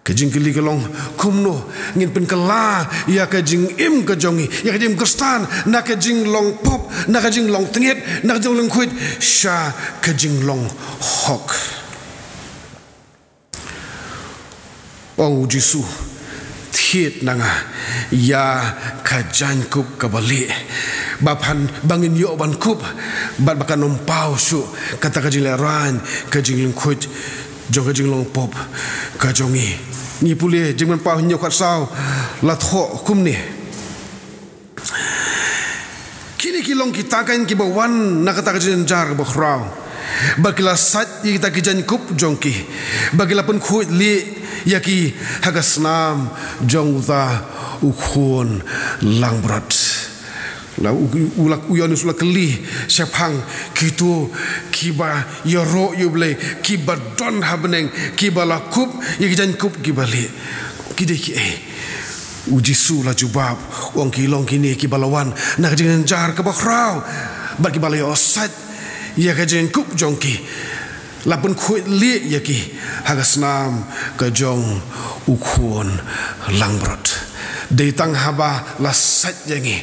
Speaker 5: kejing kili kelong kumno ngin pen kala ya kejing im kejongi ya kejing kristan na kejing long pop na kejing long tengit na kejing long kuit sha kejing long hok ong jisu thiet nanga ya kajan kup kabali bapan bangin yo ban kup bat bakan nompau su kata kejing leran kejing long kuit jong kejing long pop kajongi ni pule jeng man pau nyo khat sau la tho kum ni kini kilong kita kan ki bawan na kata kejing jar ba khrau bagila sat kita kijan kup jongki bagila pen khuit li yaki hagasnam jongta ukhon langbrat la ulak uyonus ulak keli sepang kitu kiba yoro yuble kiba don habneng kiba lakup yakijan kup kibali kideki uji su la jubab wong kilong kini kibalawan nak jangan jar ke bakrau bagi balai osat ya kajen kup jongki lapun khuit li yaki hagasnam kajong ukhon langbrat deitang haba la sat yangi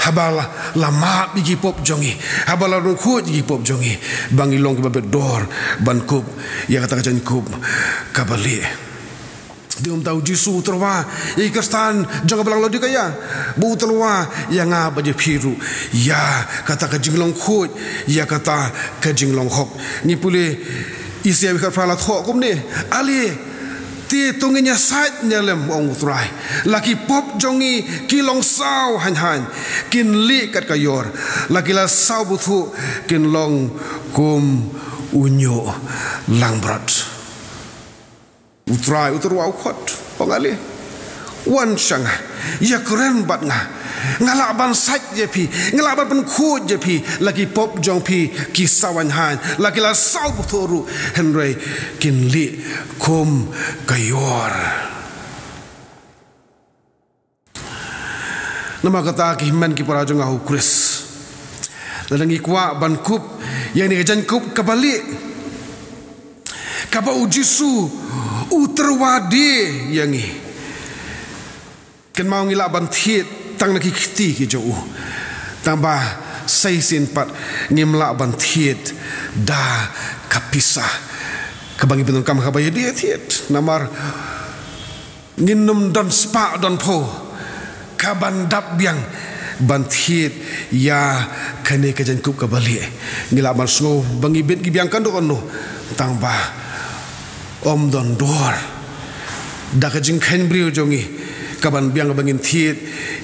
Speaker 5: habala lama bigi pop jongi habala rukut bigi pop jongi bangi long ke dor ban kup ya kata kajan kup kabali dium tahu jisu terwa ikastan jangan belang lodi kaya bu terwa yang apa je piru ya kata kajing long khut ya kata kajing long hok ni pule isi abikat pala thok kum ni ali ti tunginya sait nyalem ong utrai laki pop jongi kilong sau han kin li kat kayor laki la sau buthu kin long kum unyo langbrat utrai uturwa ukot pengali wan sang ya keren bat ngalak ban sait je pi ngalak ban pen khut je pi laki pop jong pi kisawan han laki la sau buthu henry kin li kum kayor nama kata kiman ki para jong ahu kris ladangi kwa ban kup yang ni kajan kup kabalik kapa ujisu uterwadi yangi ken mau ngilak ban thiet tang nak kiti ki jo tambah sai sin pat ngimla ban thiet da kapisa kabangi benung kam kabaya dia thiet namar nginum dan spa dan po kaban dap biang ban thiet ya kane kajan kup kabali ngilak ban snow bangi bet gi biang kan do ono tambah om don dor da kajing khen brio jongi kaban biang bangin thiet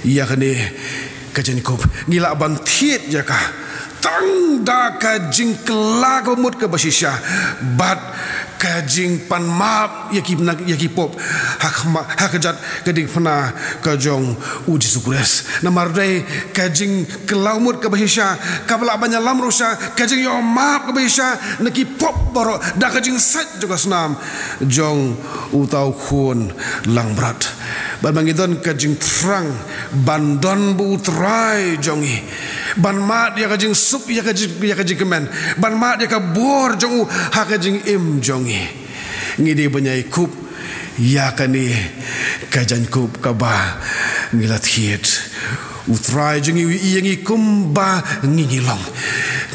Speaker 5: ya kane kajan kup ngila ban thiet ya ka tang da kajing kelag mut ke basisha bat kajing pan map yaki pop hakajat kadik pana kajong uji sukures namar dai kajing kelaumut ke basisha kabla banyak lam rusa kajing yo map ke basisha naki pop baro da kajing sat juga senam jong utau khun langbrat ban bangidon kajing terang bandon bu utrai jongi ban mat ya kajing sup ya kajing kemen ban mat ya ka bor jong ha kajing im jongi ngide banyai kup ya kani kajan kup kaba ngilat hiet utrai jongi yangi kumba ngingilong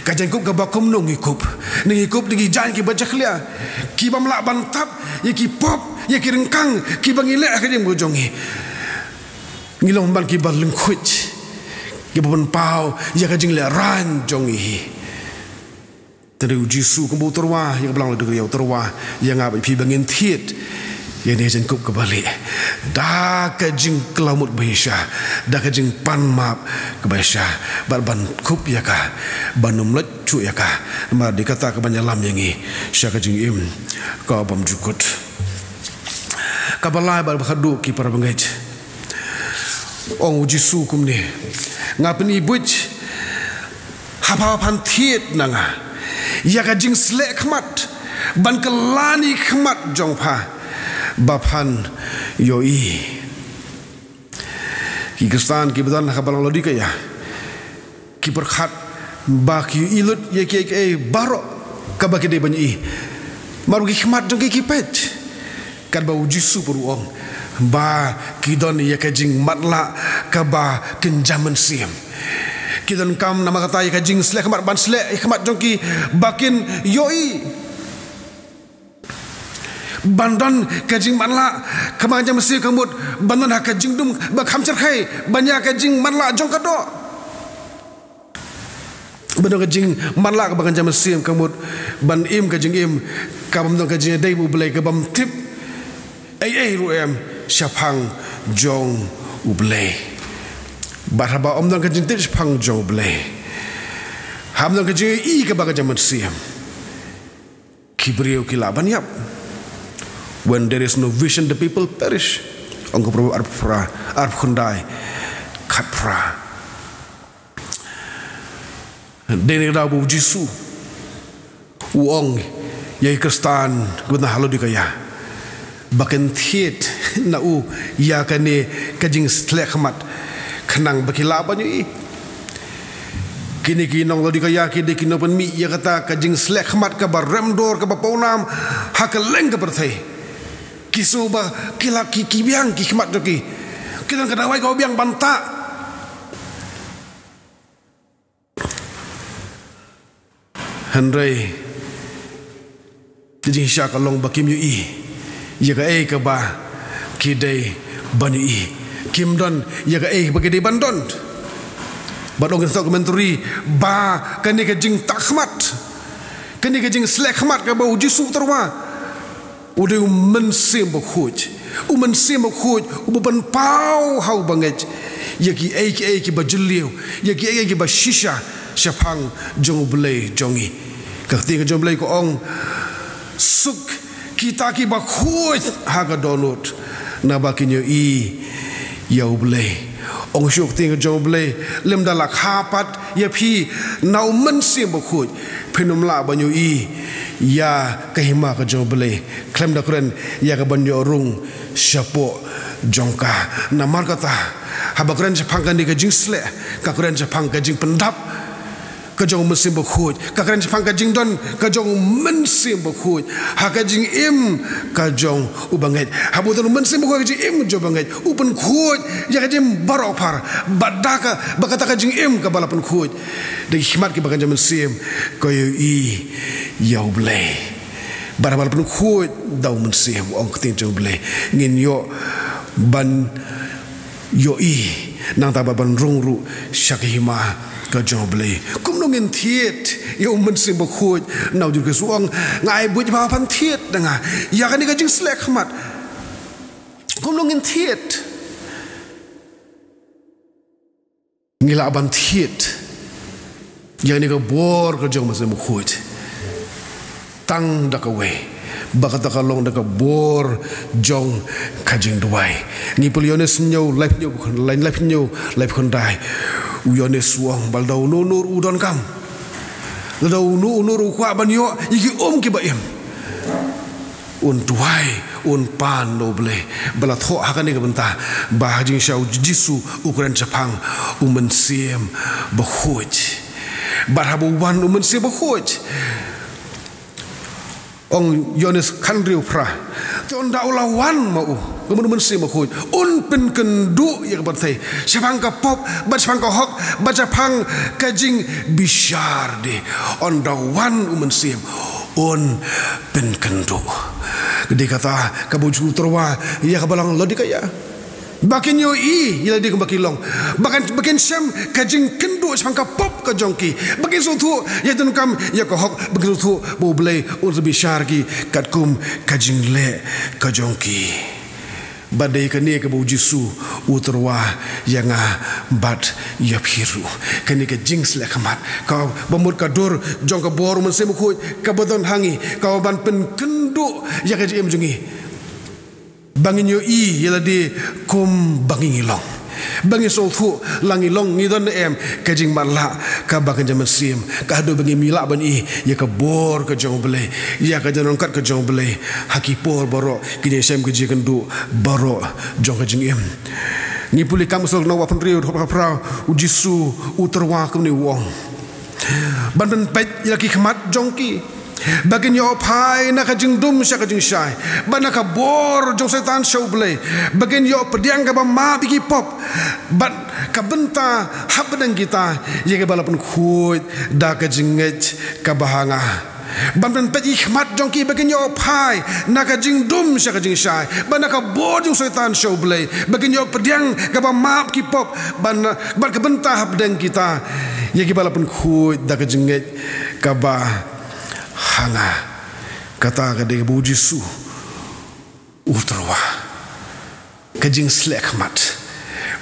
Speaker 5: kajan kup kaba kumnong ikup ningi kup digi jan ki bajaklia ki bamla bantap yaki pop yaki rengkang ki bangile kajing bojongi ngilong ban ki balengkuj ki bon pau ya kajing le ran jongi tadi uji su kumbu terwa yang belang le yau terwa yang apa pi bangin thiet yang dia jengkup kembali da kajing kelamut baisha da kajing pan map ke baisha ban kup ya ka banum lecu ya ka ma dikata ke banyalam yangi sya kajing im ka bam jukut kabalai bar khadu ki para bangaj ong uji su kumni ngapni buj hapa pan thiet nanga ya kajing slek khmat ban kelani khmat jongpa bapan yoi ki Kristan ki bedan ka balang lodi ka ya ki berkhat ba ki ilut ye ki barok ka ba ki de banyi maru ki khmat jong ki pet kan ba ujisu peruang ba ki don ye ka jing matla ka ba kenjaman siam ki don kam nama kata ye ka jing slek khmat ban slek khmat jong ki bakin yoi bandan kajing manla kemanja mesti kamut bandan hak kajing dum ba kham charkhai banya kajing manla jong kado bandan kajing manla ka banganja mesti kamut ban im kajing im kam dong kajing dai bu blai ka bam tip ai ruem syapang jong ublai baraba om dong kajing tip syapang jong ublai ham dong kajing I ka banganja mesti kibriu kilaban yap. When there is no vision, the people perish. Angko probo arp khundai khatpra. Dene dabu Jisu. Uong yai Kristan guna halu dikaya. Baken thiet na u ya kane kajing slek khmat khnang bakilaban yu I. Kini kinong lo dikaya kini kino pen mi ya kata kajing slek khmat ka ba remdor ka ba paunam hakeleng ka perthai. Kisu ba kila ki biang ki khmat doki kilan kadawai kau biang banta Henry jadi syak long bakim yu I ya ka ka ba ki dei ban yu I kim don ya ka bagi dei bandon badong kita komentari ba kani ka jing takhmat kani ka jing slek khmat ka ba uji su terwa udah mensim berkuj, mensim berkuj, uban pau hau banget, yaki ki bajeliu, yaki ki bashisha, syapang jong belai jongi, ketika jong belai ko ong suk kita ki berkuj haga donut, nabakinyo I yau belai, ong syuk tinggal jong belai, lem dalak hapat, yapi nau mensim berkuj, penumla banyo I. Ya kahima ka jong belai klem da kren ya ka banyo rung syapo jongka namar kata haba kren Jepang kan di ka jing sle ka kren Jepang ka jing pendap ka jong mesim bokhuj ka kren Jepang ka jing don ka jong mensim bokhuj ha ka jing im ka jong ubanget habu don mensim bokhuj ka jing im jo banget upen khuj ya ka jing barok par badaka bakata ka jing im ka balapan khuj de hikmat ki bakan jaman sim ko I yau blai barabal pun khuj dau mensim ong ketin jong blai ngin yo ban yo I nang ta ban rungru syakihima ka jong blai kum no ngin thiet yo mensim bo khuj nau ju ke suang ngai buj ba pan thiet danga ya kan ka jing slek khmat kum no ngin thiet ngila ban thiet yang ni ka bor ka jong mensim bo khuj tang da ka we bakata ka long da ka bor jong kajing duai ni poliones nyau life nyau lain life nyau life kondai uyones suang baldau nunur udon kam ladau nunur kwa banyo iki ki baim un duai un pan noble bala tho hakan ni ka benta ba jing shau jisu ukuran Jepang mensim bakhuj barhabu wan mensim bakhuj ong Yones kanriu pra ton daula wan mau kemudian mensim bakhuj un pen kendu ya bertai Jepang ka pop ba Jepang ka hok ba Jepang kajing bishar de on da wan mensim un pen kendu gede kata kabuju terwa ya kabalang lodi kaya bakin yo I ila di bakilong bakin syam kajing kendu Jepang ka pop ka jongki bakin sutu ya tun kam ya ka hok bakin sutu bo blai ur bishar ki katkum kajing le ka jongki badai kani ka bo jisu uterwa yang bat ya phiru kani ka jings le khamat ka bamut ka dur jong ka bor mensim khu ka bodon hangi ka ban pen kendu ya ka jim jungi bangin yo I yala di kum bangin ilong bangin so thu lang ilong ni don em kajing manla ka bakan jaman sim ka hado bangin mila ban I ya ka bor ka jong belai ya ka janon kat ka jong belai hakipor baro kini sem ka jikan du baro jong ka jing em Ni puli kam sol no wa pun riu thop prau u Jisu u terwa kum ni wong. Ban ben pet laki khmat jongki. Bagin yo pai na ka jing dum sha ka jing shai. Ban ka bor jong setan show play. Bagin yo pediang ka ba ma bigi pop. Ban ka benta hab dang kita ye ka balapun khuit da ka jinget ka bahanga. Ban ben pet khmat jongki bagin yo pai na ka jing dum sha ka jing shai. Ban ka bor jong setan show play. Bagin yo pediang ka ba ma bigi pop. Ban ka benta hab dang kita ye ka balapun khuit da ka jinget ka ba hanga kata ka de bu Jisu utrwa kajing slek mat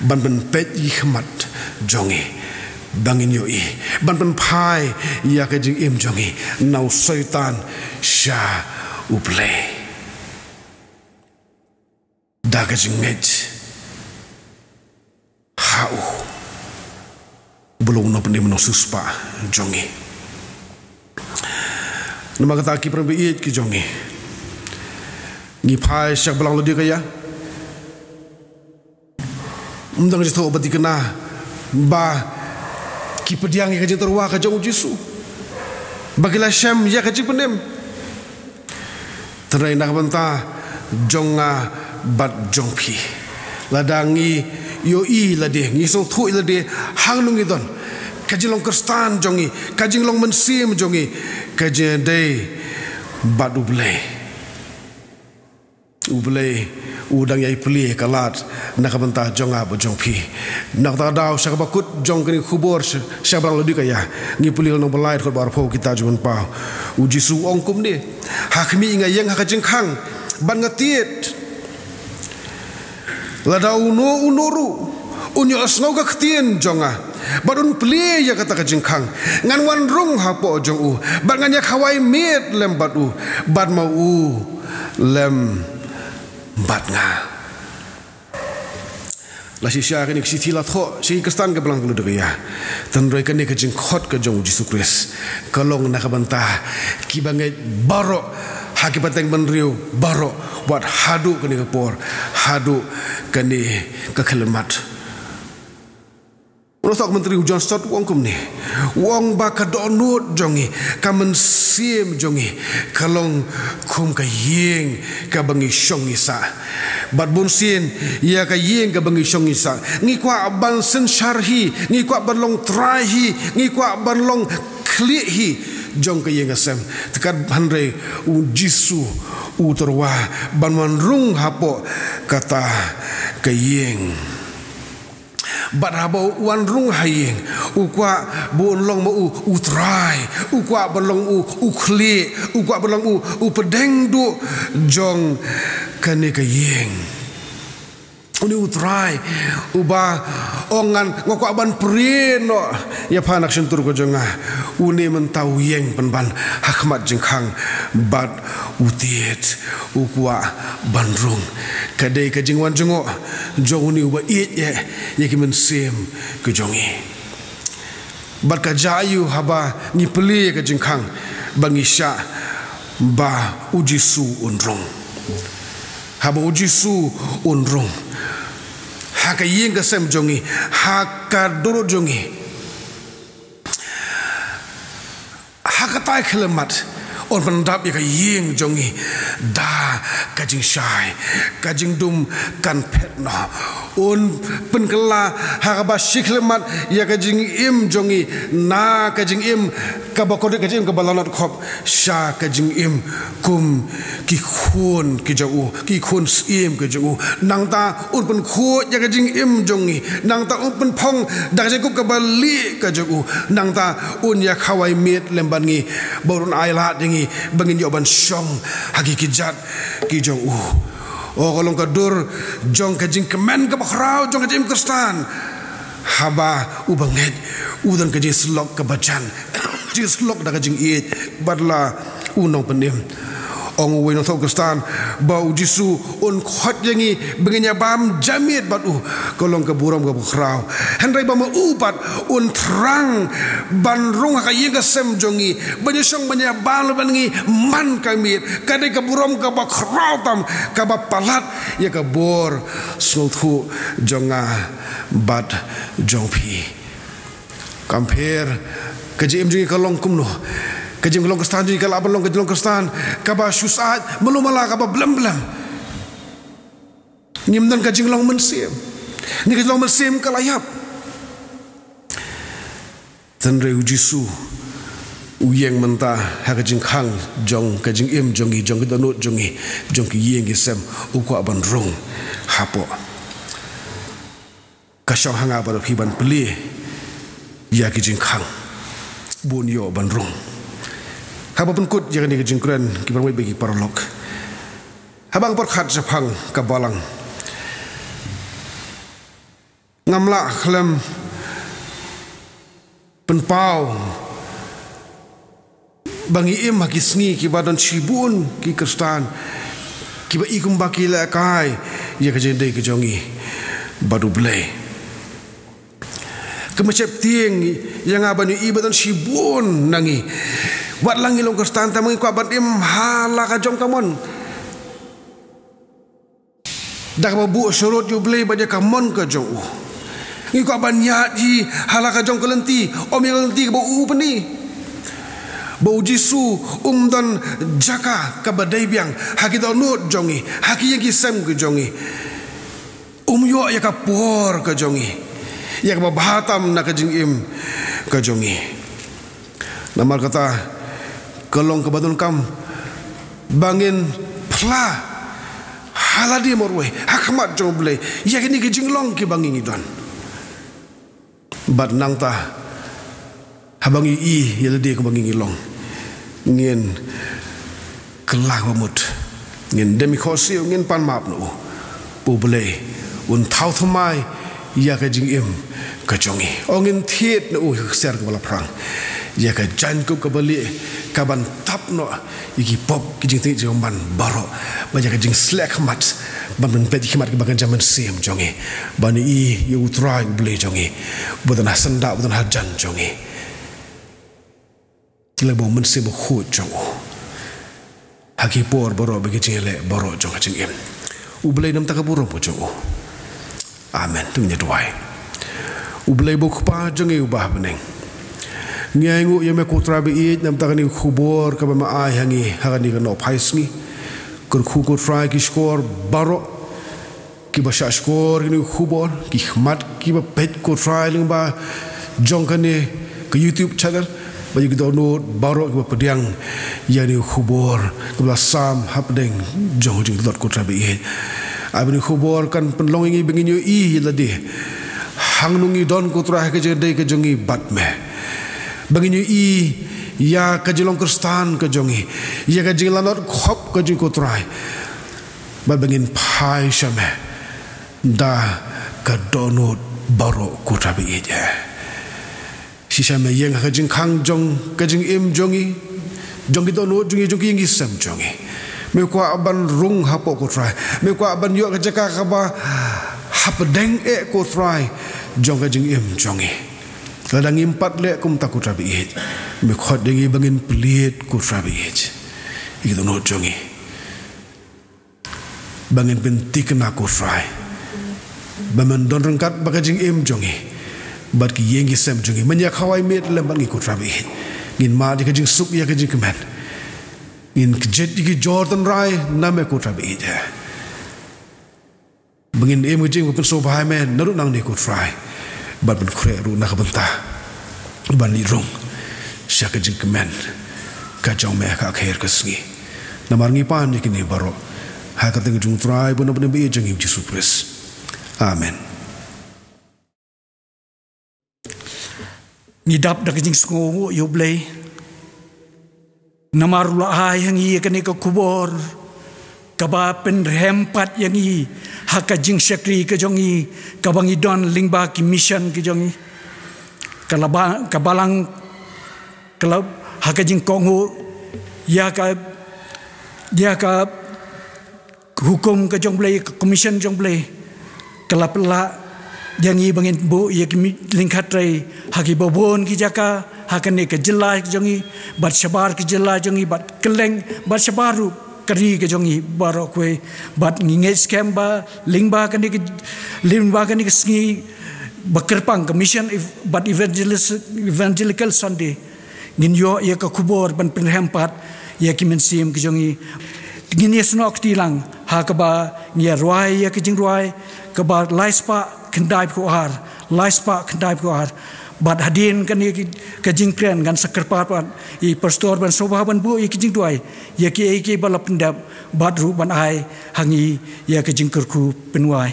Speaker 5: ban pet yi khmat jongi bangin yo i ban pai ya kajing im jongi nau syaitan sha uple da kajing ngej hau belum no pende menosuspa jongi. Nama kata ki perbiit ki jongi. Ni pai syak belang lodi kaya. Undang jito obat dikena ba ki pediang ka jito ruwa ka jong Jisu. Bagilah syam ya ka jipenem. Terai nak benta jonga bat jongpi. Ladangi yo i lade ngi so thu lade hang lungi don. Kajing long kerstan jongi, kajing long mensim jongi, kajing day bad ublay udang yai peli kalat nak bentah jonga bojongpi nak tak daw syak bakut jong kini kubur syak barang lodi kaya ngi peli long belai kot barpo kita juan pau u Jisu ongkum ni hakmi inga yang hakajing khang ban ngatiet ladau no unuru unyo asngau ka ktien jonga badun pli ya kata ka jingkhang ngan wan rung hapo jong u bad ngan ya khawai met lem bad u bad mau u lem bad nga la si sya ni si thila tho si kestan ka belang lu de ya tan roi ka ni ka jing khot ka jong Jisu Kris kalong na ka bantah ki bangai baro hakipateng benriu baro buat hadu ka ni ka por hadu ka ni ka khelemat. Rosak menteri hujan sot wong kum ni wong ba ka donut jongi ka mensim jongi kalong kum ka yeng ka bangi syong isa bat bun sin ya ka yeng ka bangi syong isa ngi kwa ban sen syarhi ngi kwa ban long trahi ngi kwa ban long kli hi jong ka yeng asem tekat handre u Jisu u terwa ban man rung hapo kata ka yeng bat habo wan rung hayeng ukwa bon long mo utrai ukwa belong ukli ukwa belong pedeng du jong kane ka yeng uni utrai uba ongan ngokwa ban preno ya panak sentur ko jonga uni mentau yeng penban hakmat jengkhang bat utiet ukwa banrung kadai ka jingwan jongo jong uni uba it ye ki mensim ke jongi bat ka jayu haba ni peli ka jengkhang bangisha ba ujisu unrung haba ujisu unrung haka yeng ka sem jongi haka doro jongi haka tai khelemat on pendap ya ka yeng jongi da kajing syai kajing dum kan petno on penkela haka ba shikhlemat ya kajing im jongi na kajing im ka bakode kajing ka balanat khop sha kajing im kum ki khun ki jau ki khun sim ke jau nang ta on pen khu ya kajing im jongi nang ta on pen phong da kajing ka bali ka jau nang ta on ya khawai met lemban ngi borun ailat dingi bangin yoban syong hagi kijat ki jong kolong kadur jong kajing kemen ka bakrau jong kajing kristan haba ubanget udan kajing slok ka bajan jing slok da kajing it badla unong penim ong we no Pakistan ba ujisu un khot yangi bengenya bam jamit bat kolong ke buram ke bukrau henrai ba upat un terang ban rung ka yega sem jongi banyak song banyak bal bangi man kamit kadai ke buram ke bukrau tam ka ba palat ya ke bor sultu jonga bat jongpi compare kejim jongi kolong kumno kejim kolong kestan jongi kala balong kejim kestan ka ba syusat melumala ka ba blam ngimdan kejim long mensim ni kejim long mensim kalayap tanre ujisu uyeng menta ha kejim khang jong kejim im jongi jong donut jongi jong ki yeng gisem ukwa ban rong hapo kasang hanga ba hiban peli ya kejim khang bunyo ban rong haba penkut jangan ni kejim kren ki ban bagi paralok habang perkhat japang kabalang ngamla khlem penpau bangi im haki sngi ki badan cibun ki kristan ki ba ikum baki la kai ya kejendai kejongi badu blai kemacep tieng yang abani ibadan cibun nangi wat langi long kristan tamangi ko aban im hala ka jong kamon dak babu surut yu blai baja kamon ka jong ngi ko aban nyat ji hala ka jong kelenti om yang kelenti ka bu pani bau jisu dan jaka kabadai biang haki download jongi haki yang kisem ke jongi yo ya kapor ke jongi ya ka bahatam na ka jingim ke jongi namar kata kolong ke badun kam bangin pla haladi morwe hakmat joble ya kini ke jinglong ke bangin idon bad nang ta habangi i yelede ke bangin ilong ngin kelah bamut ngin demi khosi ngin pan map no pu bele un thau thamai ya ka jing im ka jongi ongin thiet no ser ke bala prang ya ka jan ku ka bali ka ban tap no iki pop ki jing ti jomban baro ba ya ka jing slack mat ban ban pedi khimat ke bagan jaman sim jongi bani i yu try bele jongi budan hasan da budan hajan jongi kila bau mensi berkhut jong haki por boro bagi jele boro jong hajing em ublai nam takaburo po jong amen tu nya duai ublai bo khpa jong e ubah beneng ngai ngu yame kutra bi i nam takani khubor ka ma ai hangi hagani ka no phaisngi kur khu ko try ki score baro ki ba sha score ni khubor ki khmat ki ba pet ko try ling ba jong kane ke YouTube channel bagi kita download baru kita pediang yani khubor kebla sam hapdeng jong jing lot ko trabe i abni khubor kan penlong ingi bengin yo i ladi hangnungi don ko tra ke jendai ke jongi batme bengin yo i ya ka jilong kristan ke jongi ya ka jilanot khop ke jing ko trai ba bengin pai shame da ka download baru ko trabe i sisa me yang kajing khang jong kajing im jongi jongi to no jongi jongi ngi sam jongi me ko aban rung hapo ko try me ko aban yo kajaka ka ba hapdeng e ko try jong kajing im jongi ladang impat le kum takut rabi it me khot dengi bangin pelit ko rabi it itu no jongi bangin pentik na ko try baman don rengkat bakajing im jongi bat ki yengi sem jongi manya khawai met lemban ki kutrabi ngin ma di kajing sup ya kajing kemen ngin kjet di Jordan rai name kutrabi ide bangin em kajing pen so bahai men naru nang ni kutrai bat ben khre ru na kabanta ban li rong sya kajing kemen ka jong me ka khair kasngi namar ngi pan ni kini baro ha ka teng jung trai bon ben be jongi Yesus Kristus amen
Speaker 1: ngidap dak jing sngo yo blai namarula hai hangi kani ka kubor kaba pen rempat yangi haka jing syakri ke jongi kabangi don lingba ki mission ke jongi kalaba kabalang kalab haka jing kongo ya ka dia ka hukum ke jong blai commission jong blai kelap la yang i bangin bu ye lingkat rai haki bobon ki jaka hakan ne ke jelai jongi bat sabar ke jelai jongi bat keleng bat sabaru kari ke jongi baro kwe bat nginge scam ba lingba kan ke limba kan ke sngi bakerpang commission bat evangelical Sunday ngin yo ye ka kubor ban penhempat ye ki mensim ke jongi ngin ye snok tilang ha ka ba ngia roi ye ke jing roi ka ba laispa kendai kuar, laispa kendai kuar, bad hadin kan ye kejingkren kan sekerpat ban i pastor ban sobah ban bu ye kejing tuai ye ki balap pendap bad ru ban ai hangi ye kejingkerku penuai.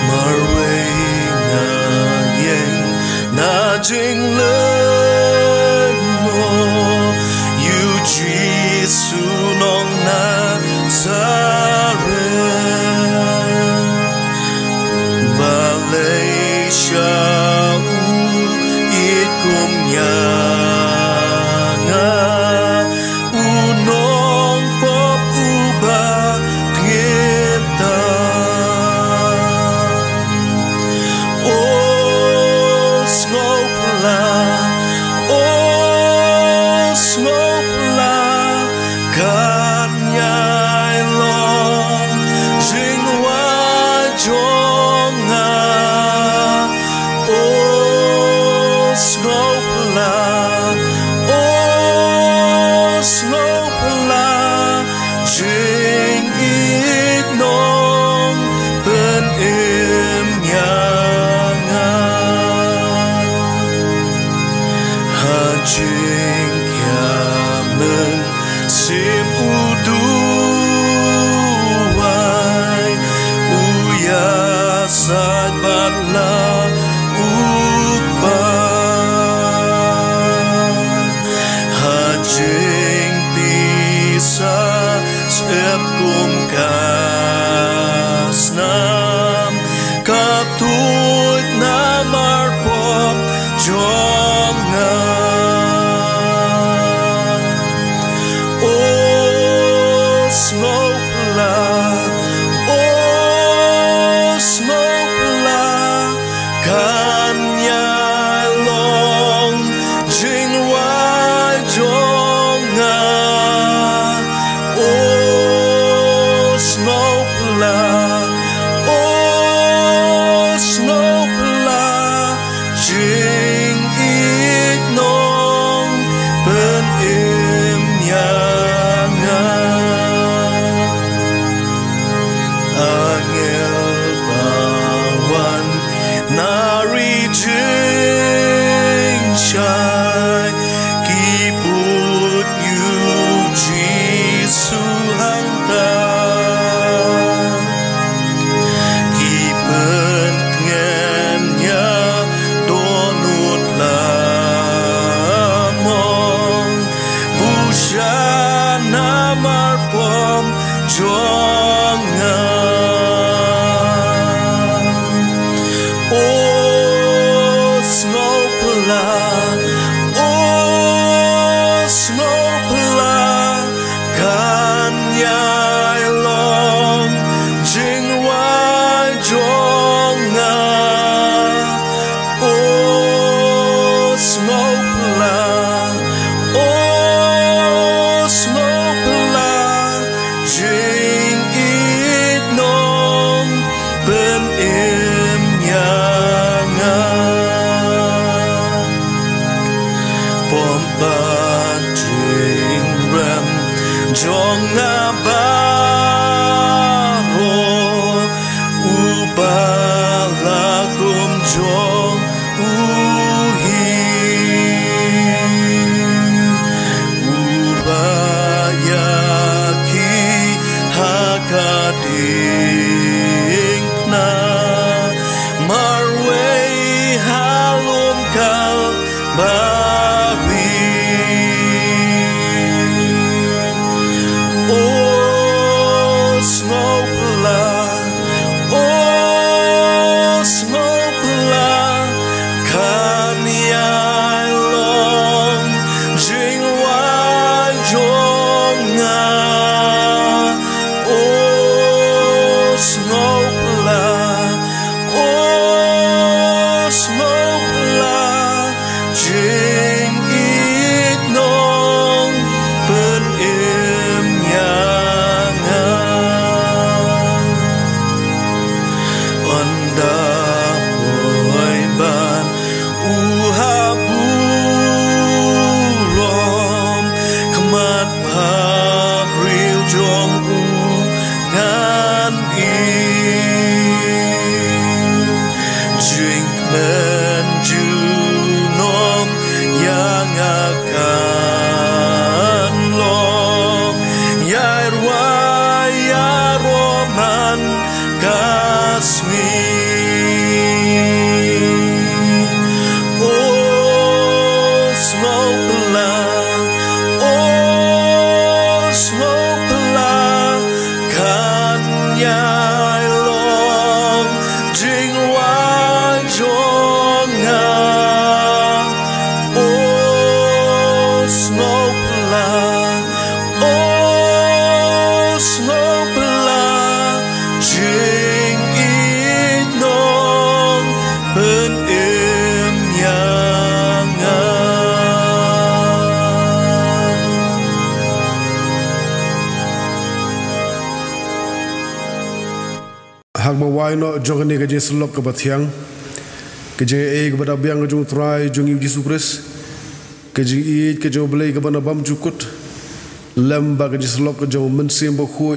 Speaker 2: Marway na yeng na jing le sunong Nazareth Malaysia it kum nyanga unong pop uba kita oh snopla kan nhai long jing wa jonga oh snopla jing ignong ben im nyanga ha jing kiamen sim uduai uya sad batla ukban hajing bisa sep kum kasnam katut namar pop jonga kan nhai long jing wa jonga oh snopla jing ignong ben im nyanga angel bawan nari jing shai kiput yu jisu hangta kipen ngenya donut lamong busha namar pom jonga snopla kan nhai long jing wa jonga snopla jing ignong ben im nyanga pompa jing rem jonga baro ubalakum jong uhi ubayaki hakading na marway halum kal babi oh snopla kasmi slow pelang kan nhai long jing wa jonga slow pelang jing inong pen em yang
Speaker 5: hak mawai no jong ni ke selok ke bathiang ke je e ke bada biang ke jong trai jong Yesus Kristus ke je e ke jong belai ke bana bam jukut lamba ke je selok ke jong mensim bo khu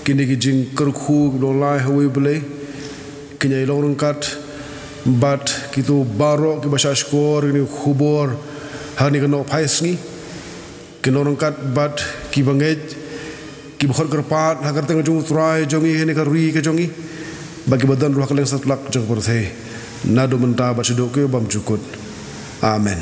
Speaker 5: kini ke jing ker khu do lai hawi belai ke nyai long rangkat bat kitu baro ke basha skor ni khubor hani ke no phais ni ke no rangkat bat ki bangej ki bkhot kerpat hagar teng jong trai jong i ni ka ri ke jong i bagi badan ruh kaleng satlak jong perthe nado menta ba sedok ke bam jukut amen.